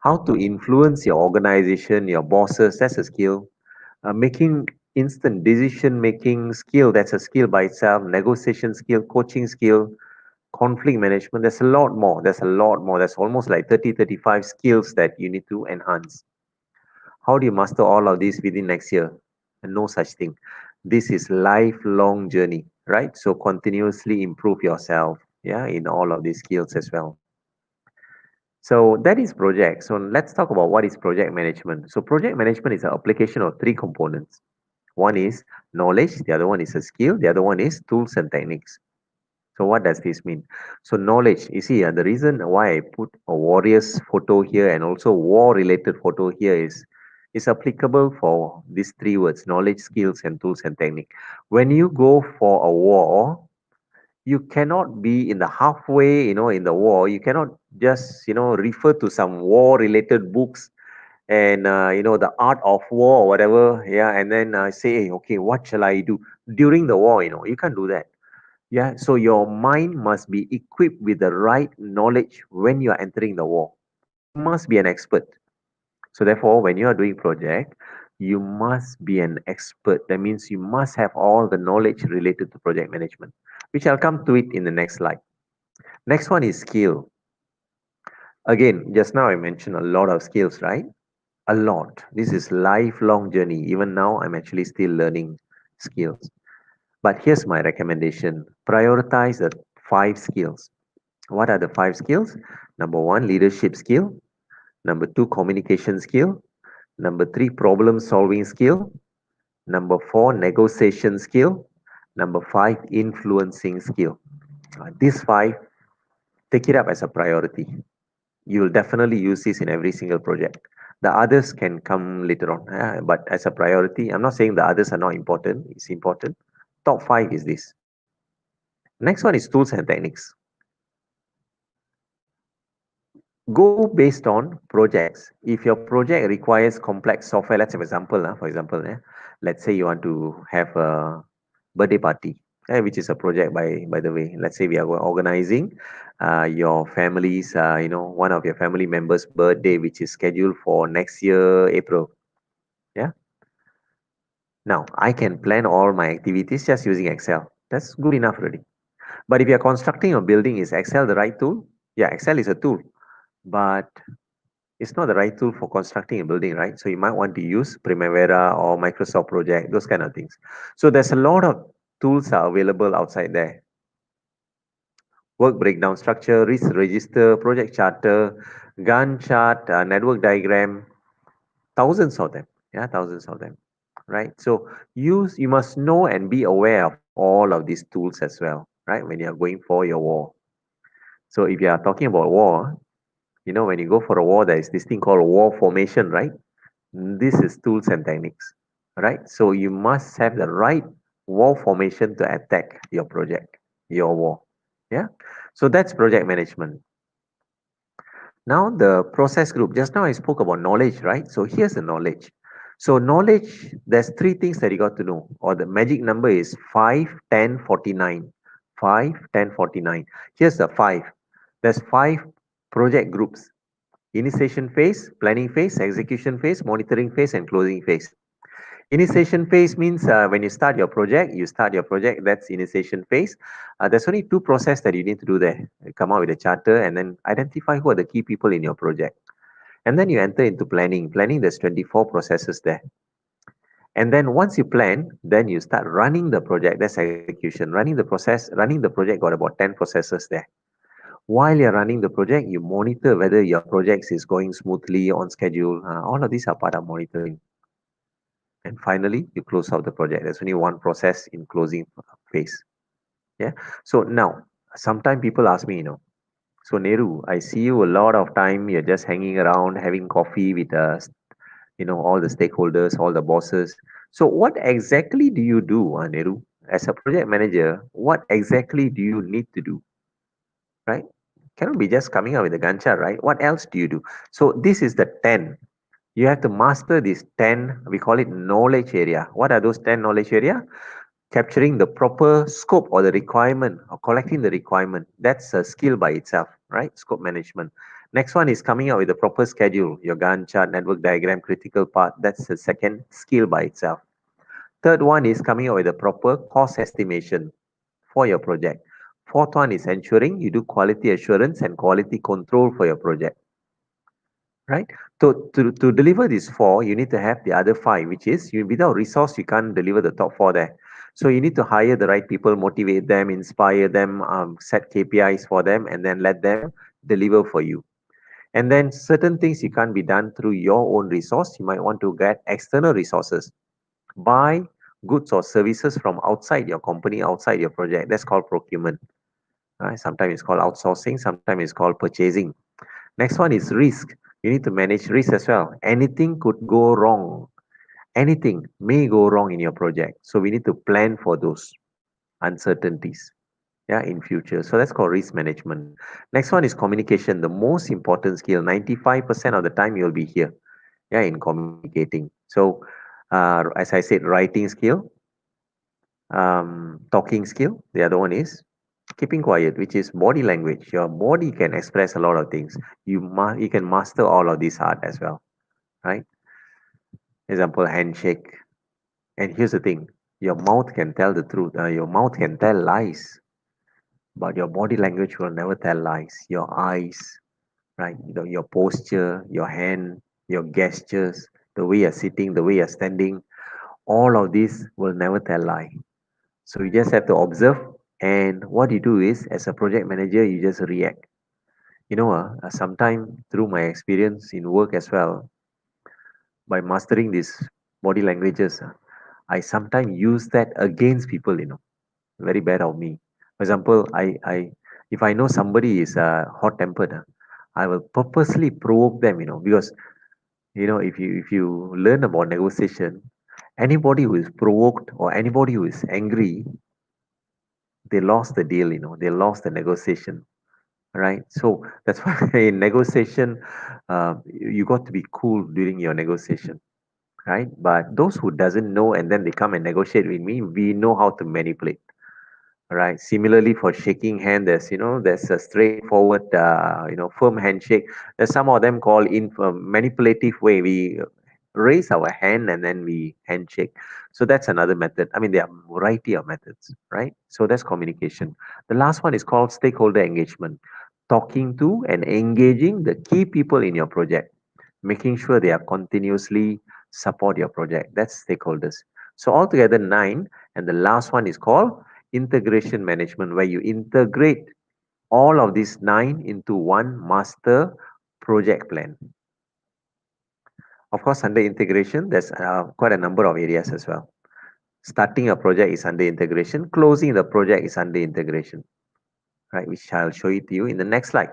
How to influence your organization, your bosses, that's a skill. Making instant decision making skill, that's a skill by itself. Negotiation skill, coaching skill, conflict management, there's a lot more. There's almost like 30, 35 skills that you need to enhance. How do you master all of this within next year? No such thing. This is lifelong journey, right? So continuously improve yourself, yeah, in all of these skills as well. So that is project. So let's talk about what is project management. So project management is an application of three components. One is knowledge, the other one is a skill, the other one is tools and techniques. So what does this mean? So knowledge, you see, the reason why I put a warrior's photo here and also war-related photo here is applicable for these three words: knowledge, skills, and tools and technique. When you go for a war, you cannot be in the halfway, in the war. You cannot just, refer to some war-related books and the art of war or whatever, yeah, and then say, hey, okay, what shall I do during the war? You can't do that. Yeah, so your mind must be equipped with the right knowledge when you are entering the war. You must be an expert. So therefore, when you are doing project, you must be an expert. That means you must have all the knowledge related to project management, which I'll come to it in the next slide. Next one is skill. Again, just now I mentioned a lot of skills, right? A lot. This is lifelong journey. Even now, I'm actually still learning skills. But here's my recommendation. Prioritize the five skills. What are the five skills? Number one, leadership skill. Number two, communication skill. Number three, problem solving skill. Number four, negotiation skill. Number five, influencing skill. These five, take it up as a priority. You will definitely use this in every single project. The others can come later on, but as a priority, I'm not saying the others are not important. It's important. Top five is this. Next one is tools and techniques. Go based on projects. If your project requires complex software, let's have example. For example, let's say you want to have a birthday party, which is a project by the way. Let's say we are organizing your family's, one of your family members' birthday, which is scheduled for next year April. Yeah. Now I can plan all my activities just using Excel. That's good enough already. But if you are constructing a building, is Excel the right tool? Yeah, Excel is a tool, but it's not the right tool for constructing a building, right? So you might want to use Primavera or Microsoft Project, those kind of things. So there's a lot of tools are available outside there. Work breakdown structure, risk register, project charter, Gantt chart, network diagram, thousands of them. Yeah, thousands of them. Right. So you must know and be aware of all of these tools as well, right? When you're going for your war. So if you are talking about war, when you go for a war, there is this thing called war formation, right? This is tools and techniques, right? So you must have the right war formation to attack your project, your war. Yeah. So that's project management. Now the process group. Just now I spoke about knowledge, right? So here's the knowledge. So knowledge, there's three things that you got to know, or the magic number is 5, 10, 49. 5, 10, 49. Here's the five. There's five project groups: initiation phase, planning phase, execution phase, monitoring phase, and closing phase. Initiation phase means when you start your project, that's initiation phase. There's only two process that you need to do there. You come out with a charter and then identify who are the key people in your project. And then you enter into planning. Planning, there's 24 processes there. And then once you plan, then you start running the project. That's execution. Running the project got about 10 processes there. While you're running the project, you monitor whether your project is going smoothly on schedule. All of these are part of monitoring. And finally, you close out the project. There's only one process in closing phase. Yeah. So now, sometimes people ask me, so Nehru, I see you a lot of time. You're just hanging around, having coffee with all the stakeholders, all the bosses. So what exactly do you do, Nehru? As a project manager, what exactly do you need to do, right? Cannot be just coming out with a Gantt chart, right? What else do you do? So this is the 10. You have to master these 10, we call it knowledge area. What are those 10 knowledge area? Capturing the proper scope or the requirement or collecting the requirement. That's a skill by itself, right? Scope management. Next one is coming out with a proper schedule, your Gantt chart, network diagram, critical part. That's the second skill by itself. Third one is coming out with a proper cost estimation for your project. Fourth one is ensuring you do quality assurance and quality control for your project, right? So to deliver these four, you need to have the other five, which is without resource, you can't deliver the top four there. So you need to hire the right people, motivate them, inspire them, set KPIs for them, and then let them deliver for you. And then certain things you can't be done through your own resource. You might want to get external resources, buy goods or services from outside your company, outside your project. That's called procurement. Sometimes it's called outsourcing, sometimes it's called purchasing. Next one is risk. You need to manage risk as well. Anything could go wrong. Anything may go wrong in your project. So we need to plan for those uncertainties, yeah, in future. So that's called risk management. Next one is communication, the most important skill. 95% of the time you'll be here, yeah, in communicating. So as I said, writing skill, talking skill. The other one is keeping quiet, which is body language. Your body can express a lot of things. You can master all of this art as well, right? Example, handshake. And here's the thing: your mouth can tell the truth. Your mouth can tell lies, but your body language will never tell lies. Your eyes, right? Your posture, your hand, your gestures, the way you're sitting, the way you're standing, all of this will never tell lie. So you just have to observe. And what you do is, as a project manager, you just react. Sometime through my experience in work as well, by mastering these body languages, I sometimes use that against people. Very bad of me. For example, if I know somebody is hot tempered, I will purposely provoke them. Because if you learn about negotiation, anybody who is provoked or anybody who is angry, they lost the deal. They lost the negotiation. right? So that's why in negotiation, you got to be cool during your negotiation, right? But those who doesn't know and then they come and negotiate with me, we know how to manipulate. Right. Similarly, for shaking hand, there's a straightforward, firm handshake. There's some of them called in a manipulative way. We raise our hand and then we handshake. So that's another method. I mean, there are a variety of methods, right? So that's communication. The last one is called stakeholder engagement, talking to and engaging the key people in your project, making sure they are continuously support your project. That's stakeholders. So altogether nine, and the last one is called integration management, where you integrate all of these nine into one master project plan. Of course, under integration, there's quite a number of areas as well. Starting a project is under integration, closing the project is under integration, right? Which I'll show it to you in the next slide.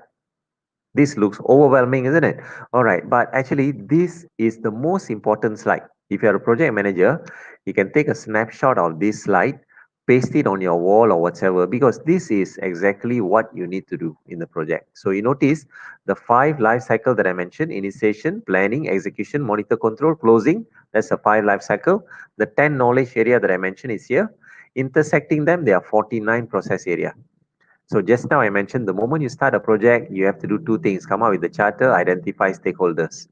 This looks overwhelming, isn't it? All right, but actually, this is the most important slide. If you're a project manager, you can take a snapshot of this slide, paste it on your wall or whatever, because this is exactly what you need to do in the project. So you notice the five life cycle that I mentioned: initiation, planning, execution, monitor, control, closing. That's a five life cycle. The 10 knowledge area that I mentioned is here. Intersecting them, there are 49 process area. So just now I mentioned the moment you start a project, you have to do two things: come up with the charter, identify stakeholders.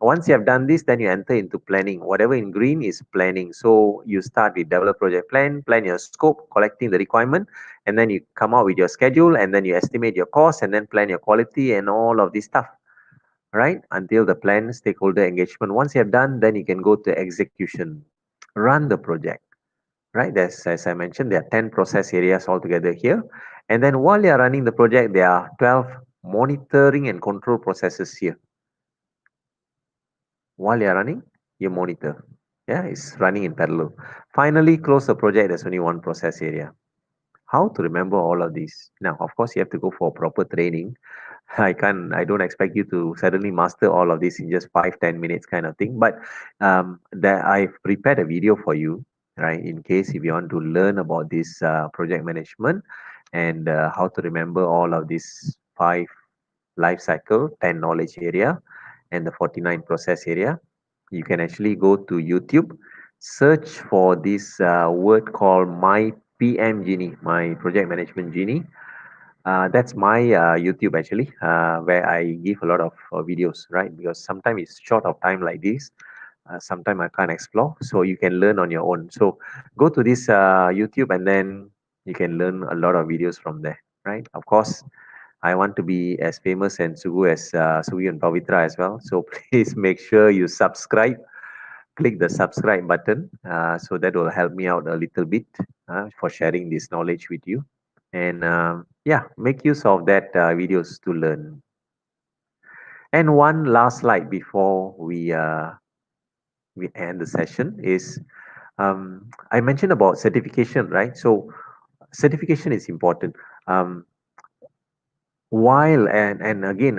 Once you have done this, then you enter into planning. Whatever in green is planning. So you start with develop project plan, plan your scope, collecting the requirement, and then you come out with your schedule, and then you estimate your cost, and then plan your quality and all of this stuff, right? Until the plan stakeholder engagement. Once you have done, then you can go to execution, run the project, right? There's, as I mentioned, there are 10 process areas altogether here. And then while you are running the project, there are 12 monitoring and control processes here. While you are running, you monitor. Yeah, it's running in parallel. Finally, close the project, there's only one process area. How to remember all of these? Now, of course, you have to go for proper training. I don't expect you to suddenly master all of this in just 5, 10 minutes kind of thing. But I've prepared a video for you, right? In case if you want to learn about this project management and how to remember all of these five life cycle, 10 knowledge area, and the 49 process area, you can actually go to YouTube, search for this word called my PM Genie, my project management genie. That's my YouTube actually, where I give a lot of videos, right? Because sometimes it's short of time like this. Sometimes I can't explore, so you can learn on your own. So go to this YouTube and then you can learn a lot of videos from there, right? Of course, I want to be as famous and Sugu as Sugi and Pavitra as well. So please make sure you subscribe. Click the subscribe button, so that will help me out a little bit for sharing this knowledge with you. And yeah, make use of that videos to learn. And one last slide before we end the session is I mentioned about certification, right? So certification is important. Um, while and again,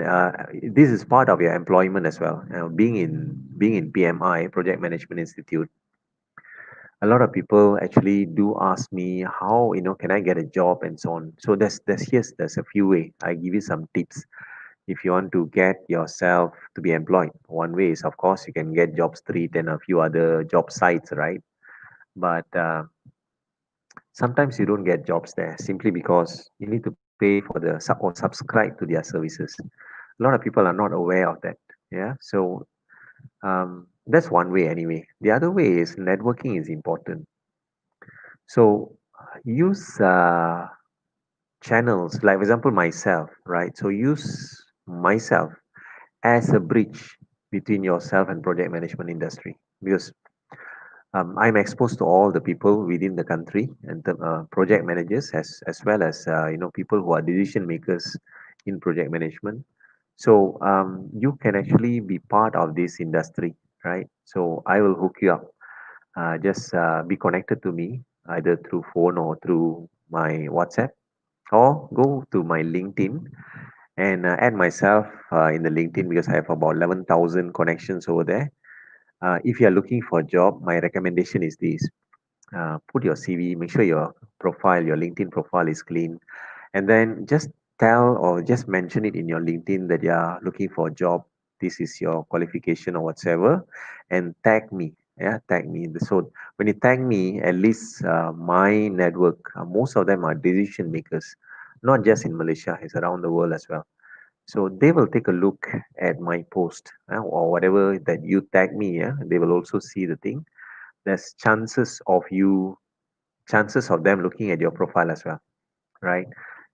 this is part of your employment as well. Being in PMI, Project Management Institute, a lot of people actually do ask me how can I get a job and so on. So there's a few way. I give you some tips if you want to get yourself to be employed. One way is, of course, you can get Job Street and a few other job sites, right? But sometimes you don't get jobs there simply because you need to pay for the or subscribe to their services. A lot of people are not aware of that. Yeah, so that's one way anyway. The other way is networking is important. So use channels, like for example myself, right? So use myself as a bridge between yourself and project management industry, because I'm exposed to all the people within the country and the project managers as well as people who are decision makers in project management. So you can actually be part of this industry, right? So I will hook you up. Just be connected to me either through phone or through my WhatsApp, or go to my LinkedIn and add myself in the LinkedIn, because I have about 11,000 connections over there. If you are looking for a job, my recommendation is this: put your CV, make sure your profile, your LinkedIn profile is clean, and then just tell or just mention it in your LinkedIn that you are looking for a job. This is your qualification or whatsoever, and tag me. Yeah, tag me. So when you tag me, at least my network, most of them are decision makers, not just in Malaysia, it's around the world as well. So they will take a look at my post or whatever that you tag me. Yeah, they will also see the thing. There's chances of them looking at your profile as well, right?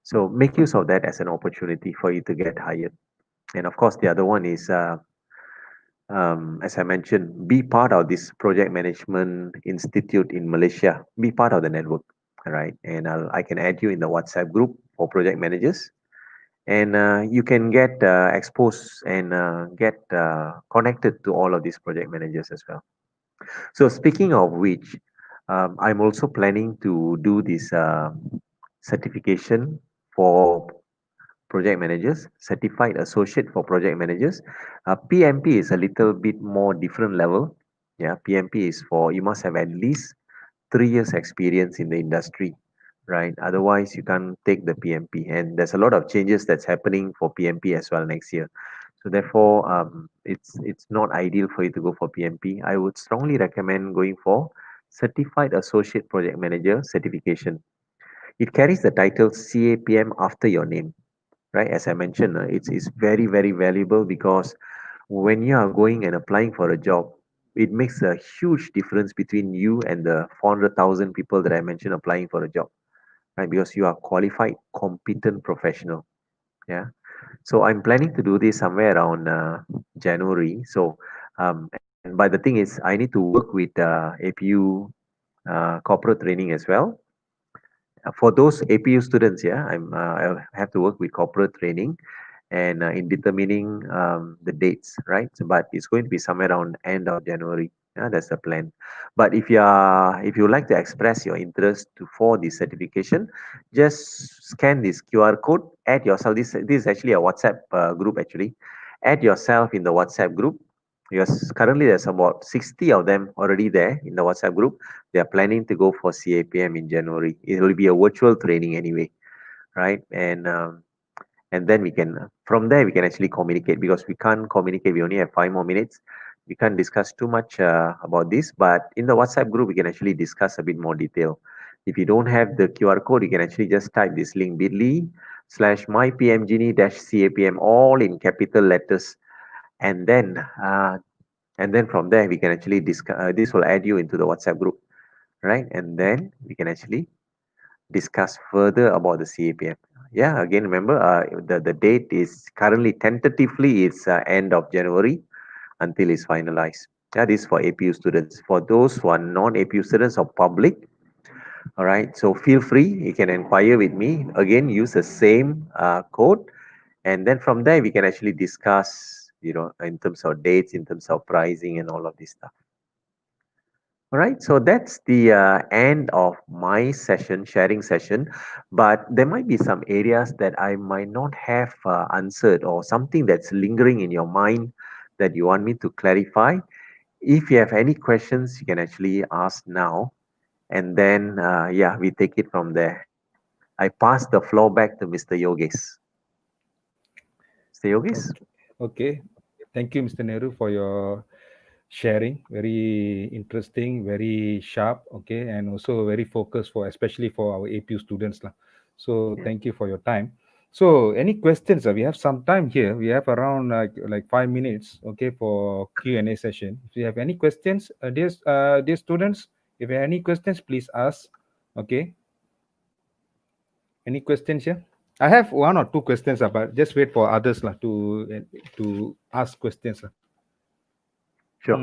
So make use of that as an opportunity for you to get hired. And of course, the other one is, as I mentioned, be part of this project management institute in Malaysia. Be part of the network, right? And I can add you in the WhatsApp group for project managers, and you can get exposed and get connected to all of these project managers as well. So speaking of which, I'm also planning to do this certification for project managers, certified associate for project managers. PMP is a little bit more different level. Yeah, PMP is for you must have at least 3 years experience in the industry, right? Otherwise, you can't take the PMP. And there's a lot of changes that's happening for PMP as well next year. So therefore, it's not ideal for you to go for PMP. I would strongly recommend going for Certified Associate Project Manager certification. It carries the title CAPM after your name, right? As I mentioned, it's very, very valuable because when you are going and applying for a job, it makes a huge difference between you and the 400,000 people that I mentioned applying for a job, right? Because you are qualified, competent professional. Yeah. So I'm planning to do this somewhere around January. So, and but the thing is, I need to work with APU corporate training as well. For those APU students, yeah, I have to work with corporate training and in determining the dates, right? So, but it's going to be somewhere around end of January. Yeah, that's the plan. But if you like to express your interest for this certification, just scan this QR code, add yourself. This is actually a WhatsApp group actually. Add yourself in the WhatsApp group. Because currently there's about 60 of them already there in the WhatsApp group. They are planning to go for CAPM in January. It will be a virtual training anyway, right? And then we can from there we can actually communicate because we can't communicate, we only have 5 more minutes. We can't discuss too much about this, but in the WhatsApp group we can actually discuss a bit more detail. If you don't have the QR code, you can actually just type this link bit.ly/mypmgenie CAPM, all in capital letters, and then uh, and then from there we can actually discuss. This will add you into the WhatsApp group, right? And then we can actually discuss further about the CAPM. Yeah, again, remember the date is currently tentatively it's end of January until it's finalized. That is for APU students. For those who are non-APU students or public, all right, so feel free, you can inquire with me. Again, use the same code, and then from there we can actually discuss, in terms of dates, in terms of pricing and all of this stuff. All right, so that's the end of my session, sharing session. But there might be some areas that I might not have answered, or something that's lingering in your mind that you want me to clarify. If you have any questions, you can actually ask now, and then yeah, we take it from there. I pass the floor back to Mr. Yogesh. Mr. Yogesh? Okay. Okay. Thank you, Mr. Nehru, for your sharing. Very interesting, very sharp. Okay, and also very focused for especially for our APU students lah. So Yeah. thank you for your time. So any questions? We have some time here. We have around like 5 minutes. Okay, for Q&A session. If you have any questions, dear students, if you have any questions, please ask. Okay, any questions here? I have one or two questions, but just wait for others lah to ask questions lah. Sure.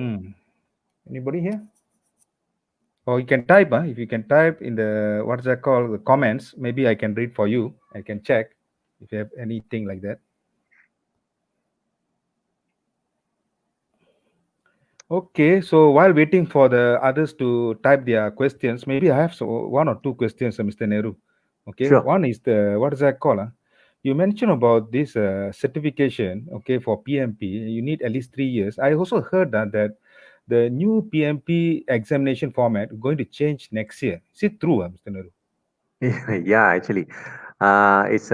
Anybody here? Or you can type, if you can type in the what's that called, the comments. Maybe I can read for you. I can check if you have anything like that. Okay, so while waiting for the others to type their questions, maybe I have one or two questions, Mr. Nehru. Okay, Sure. one is the what is that called? You mentioned about this certification. Okay, for PMP, you need at least 3 years. I also heard that the new PMP examination format going to change next year. Is it true, Mr. Nehru? Yeah, actually, it's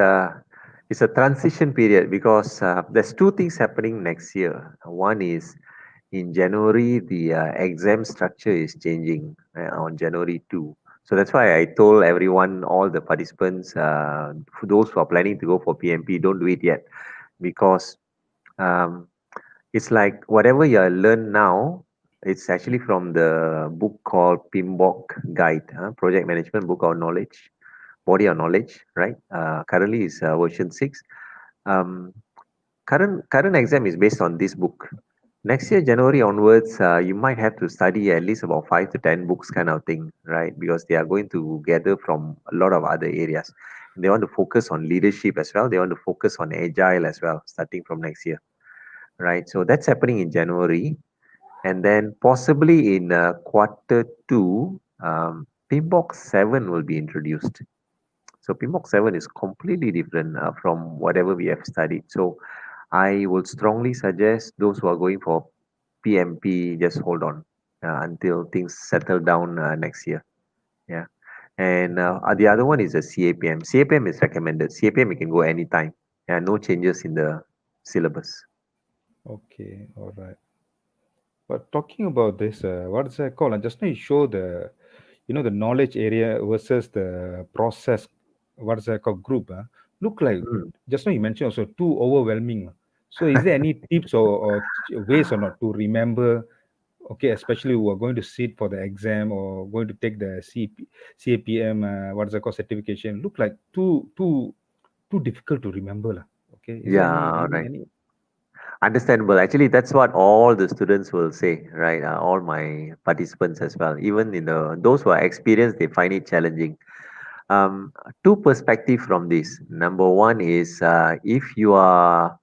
It's a transition period because there's two things happening next year. One is in January, the exam structure is changing on January 2. So that's why I told everyone, all the participants, for those who are planning to go for PMP, don't do it yet because um, it's like whatever you learn now, it's actually from the book called PMBOK Guide, Project Management Book of Knowledge, Body of Knowledge, right? Currently is version 6. Um, current exam is based on this book. Next year, January onwards, you might have to study at least about 5 to 10 books, kind of thing, right? Because they are going to gather from a lot of other areas. They want to focus on leadership as well. They want to focus on agile as well, starting from next year, right? So that's happening in January, and then possibly in quarter 2, PMBOK 7 will be introduced. So PMBOK 7 is completely different from whatever we have studied. So I would strongly suggest those who are going for PMP just hold on until things settle down next year. Yeah. And the other one is the CAPM. CAPM is recommended. CAPM you can go anytime. Yeah, no changes in the syllabus. Okay, all right. But talking about this, what is that called? Just now you show the, the knowledge area versus the process. What is that called? Group. Look like Mm. just now you mentioned also too overwhelming. So is there any tips or ways or not to remember? Okay, especially who are going to sit for the exam or going to take the CAPM. What is that called? Certification. Look like too difficult to remember, lah. Okay, is there any Yeah, right. any? Understandable. Actually, that's what all the students will say, right? All my participants as well. Even in the those who are experienced, they find it challenging. Two perspective from this. Number one is if you are,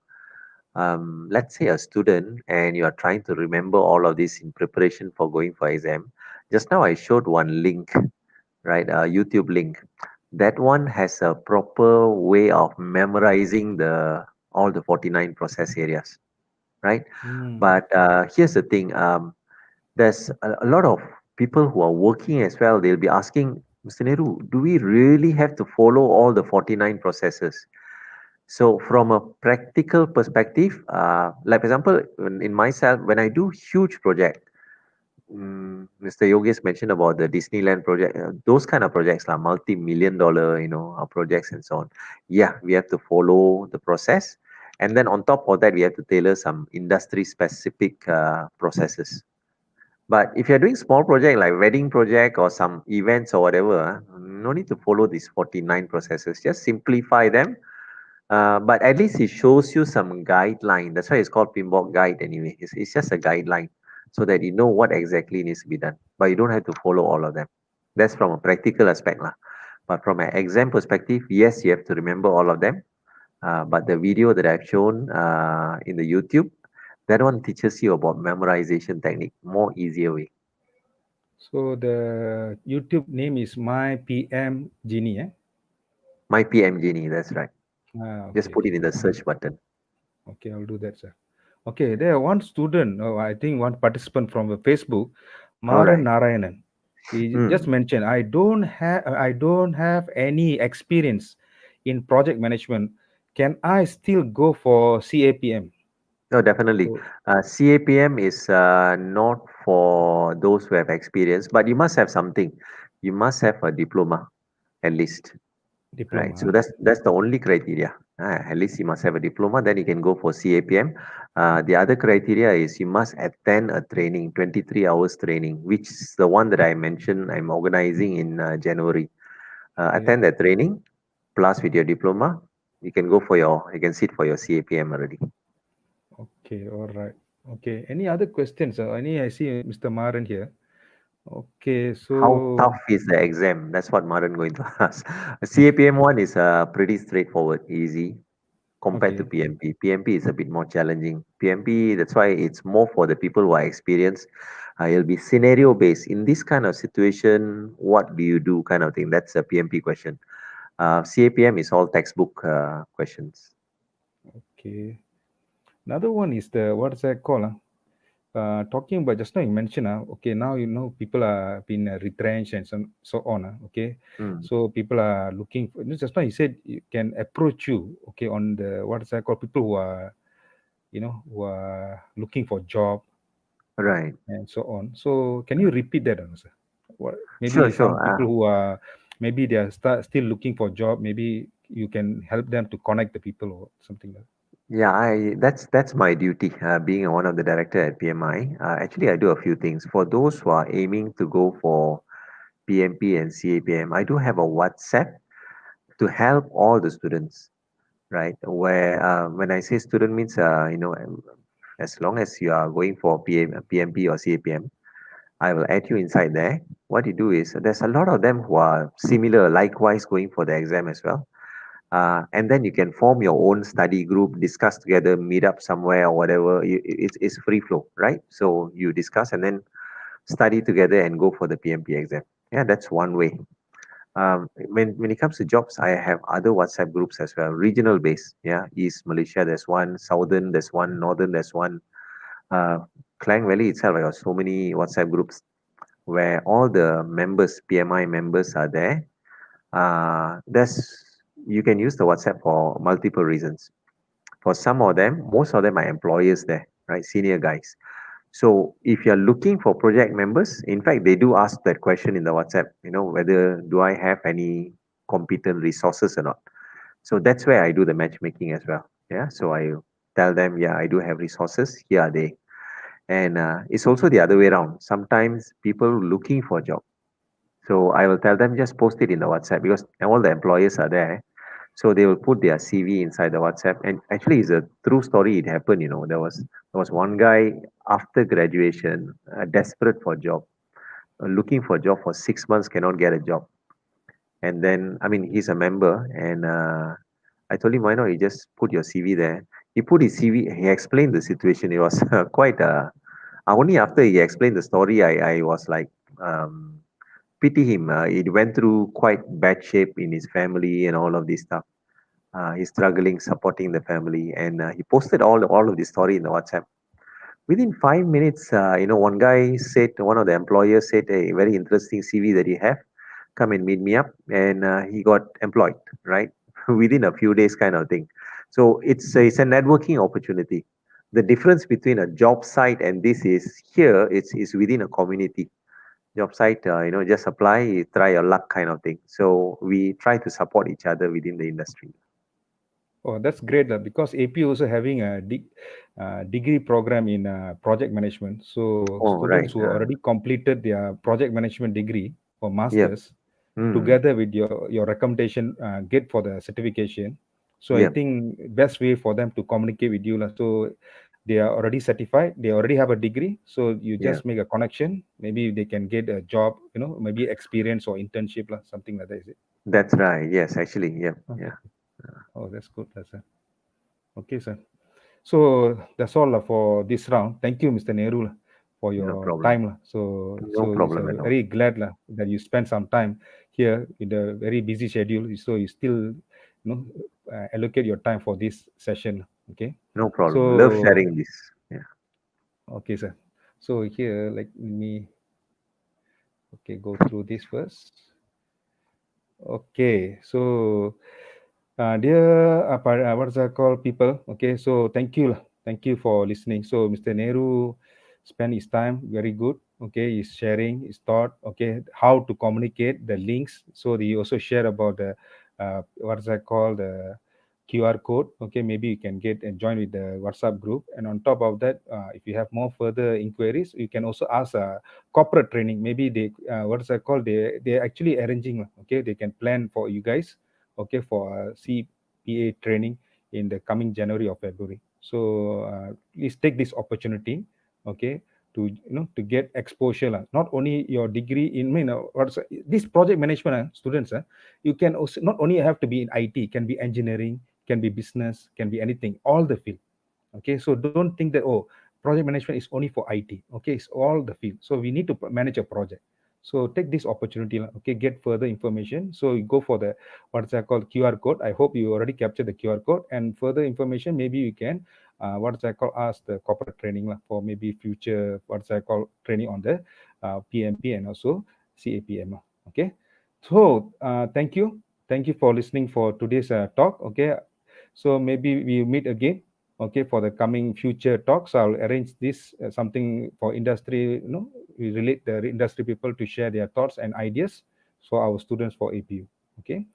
let's say, a student and you are trying to remember all of this in preparation for going for exam. Just now I showed one link, right? A YouTube link. That one has a proper way of memorizing the all the 49 process areas, right? Hmm. But here's the thing. There's a lot of people who are working as well. They'll be asking, Mr. Nehru, do we really have to follow all the 49 processes? So, from a practical perspective, like for example, in myself, when I do huge project, Mr. Yogesh mentioned about the Disneyland project, those kind of projects, like multi-million dollar, projects and so on. Yeah, we have to follow the process, and then on top of that, we have to tailor some industry-specific processes. But if you're doing small project like wedding project or some events or whatever, no need to follow these 49 processes. Just simplify them. But at least it shows you some guideline. That's why it's called Pinboard Guide anyway. It's just a guideline so that you know what exactly needs to be done. But you don't have to follow all of them. That's from a practical aspect, lah. But from an exam perspective, yes, you have to remember all of them. But the video that I've shown in the YouTube, that one teaches you about memorization technique, more easier way. So the YouTube name is My PM Genie, eh? My PM Genie, that's right. Just Okay, put it okay, in the search button. okay. I'll do that, sir. Okay, there one student, I think one participant from the Facebook, All Maran right. Narayanan. He just Hmm. mentioned, I don't have any experience in project management. Can I still go for CAPM? No, definitely. So CAPM is not for those who have experience, but you must have something. You must have a diploma at least, right? So diploma. that's the only criteria. At least you must have a diploma, then you can go for CAPM. The other criteria is you must attend a training, 23 hours training, which is the one that I mentioned I'm organizing in January. Okay, Attend that training, plus with your diploma, you can sit for your CAPM already. okay, all right. Okay, any other questions? I see Mr. Maran here. Okay, How so tough is the exam? That's what Maran going to ask. CAPM one is pretty straightforward, easy compared to okay. PMP. PMP is a bit more challenging. PMP, that's why it's more for the people who are experienced. It'll be scenario based. In this kind of situation, what do you do, kind of thing? That's a PMP question. CAPM is all textbook questions. Okay. Another one is the what is that called? talking about just now you mentioned, okay, now people are been retrenched and so on. Okay, Mm, so people are looking for, just now you said you can approach you, okay, on the what is that called? People who are who are looking for job right. and so on. So can you repeat that answer? What maybe Sure, sure. some people who are maybe they are still looking for job. Maybe you can help them to connect the people or something like. Yeah, that's my duty. Being one of the director at PMI, actually I do a few things. For those who are aiming to go for PMP and CAPM, I do have a WhatsApp to help all the students, right? Where when I say student means, as long as you are going for PMP or CAPM, I will add you inside there. What you do is there's a lot of them who are similar, likewise going for the exam as well. And then you can form your own study group, discuss together, meet up somewhere or whatever. It's free flow, right? So you discuss and then study together and go for the PMP exam. Yeah, that's one way. When it comes to jobs, I have other WhatsApp groups as well, regional based. Yeah, East Malaysia, there's one, Southern, there's one, Northern, there's one. Uh, Klang Valley itself, I got so many WhatsApp groups where all the members, PMI members, are there. There's You can use the WhatsApp for multiple reasons. For some of them, most of them are employers there, right? Senior guys. So if you're looking for project members, in fact, they do ask that question in the WhatsApp, whether do I have any competent resources or not. So that's where I do the matchmaking as well. Yeah. So I tell them, yeah, I do have resources. Here are they. And it's also the other way around. Sometimes people looking for job. So I will tell them just post it in the WhatsApp because all the employers are there. So they will put their CV inside the WhatsApp. And actually, it's a true story. It happened. There was one guy after graduation, desperate for job, looking for a job for 6 months, cannot get a job. And then, I mean, he's a member, and I told him, why not you just put your CV there? He put his CV. He explained the situation. It was quite. Only after he explained the story, I was like. Pity him. He went through quite bad shape in his family and all of this stuff. He's struggling supporting the family, and he posted all of this story in the WhatsApp. Within 5 minutes, one of the employers said, "A very interesting CV that you have. Come and meet me up," and he got employed right within a few days, kind of thing. So it's a networking opportunity. The difference between a job site and this is here, it's within a community job site, just apply, try your luck kind of thing. So we try to support each other within the industry. Oh, that's great, because APU also having a degree program in project management. So Oh, students right. who already completed their project management degree or Yep. masters, Mm, together with your recommendation, get for the certification. So I yep. think best way for them to communicate with you lah. So they are already certified, they already have a degree. So you Yeah. just make a connection. Maybe they can get a job, maybe experience or internship lah, something like that. Is it? That's right. Yes, actually. Yep. Okay. Yeah. Oh, that's good. That's it. Okay, sir. So that's all for this round. Thank you, Mr. Nehru, for No your problem. time. So, No so it's problem at all. very glad that you spent some time here with a very busy schedule. So you still, allocate your time for this session. Okay. No problem. Love So, sharing this. Yeah. okay, sir. So here, like me, okay, go through this first. Okay, so dear what's that called, people? Okay, so thank you, thank you for listening. So Mr. Nehru spent his time very good. Okay, he's sharing his thought. Okay, how to communicate the links. So he also share about the what's that called, the QR code. Okay, maybe you can get and join with the WhatsApp group. And on top of that, if you have more further inquiries, you can also ask corporate training. Maybe they what's that called? They actually arranging. Okay, they can plan for you guys. Okay, for CPA training in the coming January or February. So please take this opportunity. Okay, to to get exposure lah. Not only your degree in what's this project management students, you can also not only have to be in IT, can be engineering, can be business, can be anything, all the field. Okay, so don't think that, oh, project management is only for IT. Okay, it's all the field. So we need to manage a project. So take this opportunity, okay, get further information. So you go for the what's that called QR code. I hope you already captured the QR code, and further information maybe you can what's that called ask the corporate training for maybe future what's that called training on the PMP and also CAPM. Okay, so thank you for listening for today's talk. Okay, so maybe we meet again. Okay, for the coming future talks, I'll arrange this something for industry. We relate the industry people to share their thoughts and ideas for our students for APU. Okay.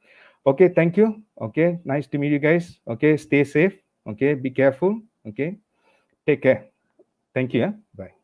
Okay. Thank you. Okay. Nice to meet you guys. Okay. Stay safe. Okay. Be careful. Okay. Take care. Thank you. Yeah? Bye.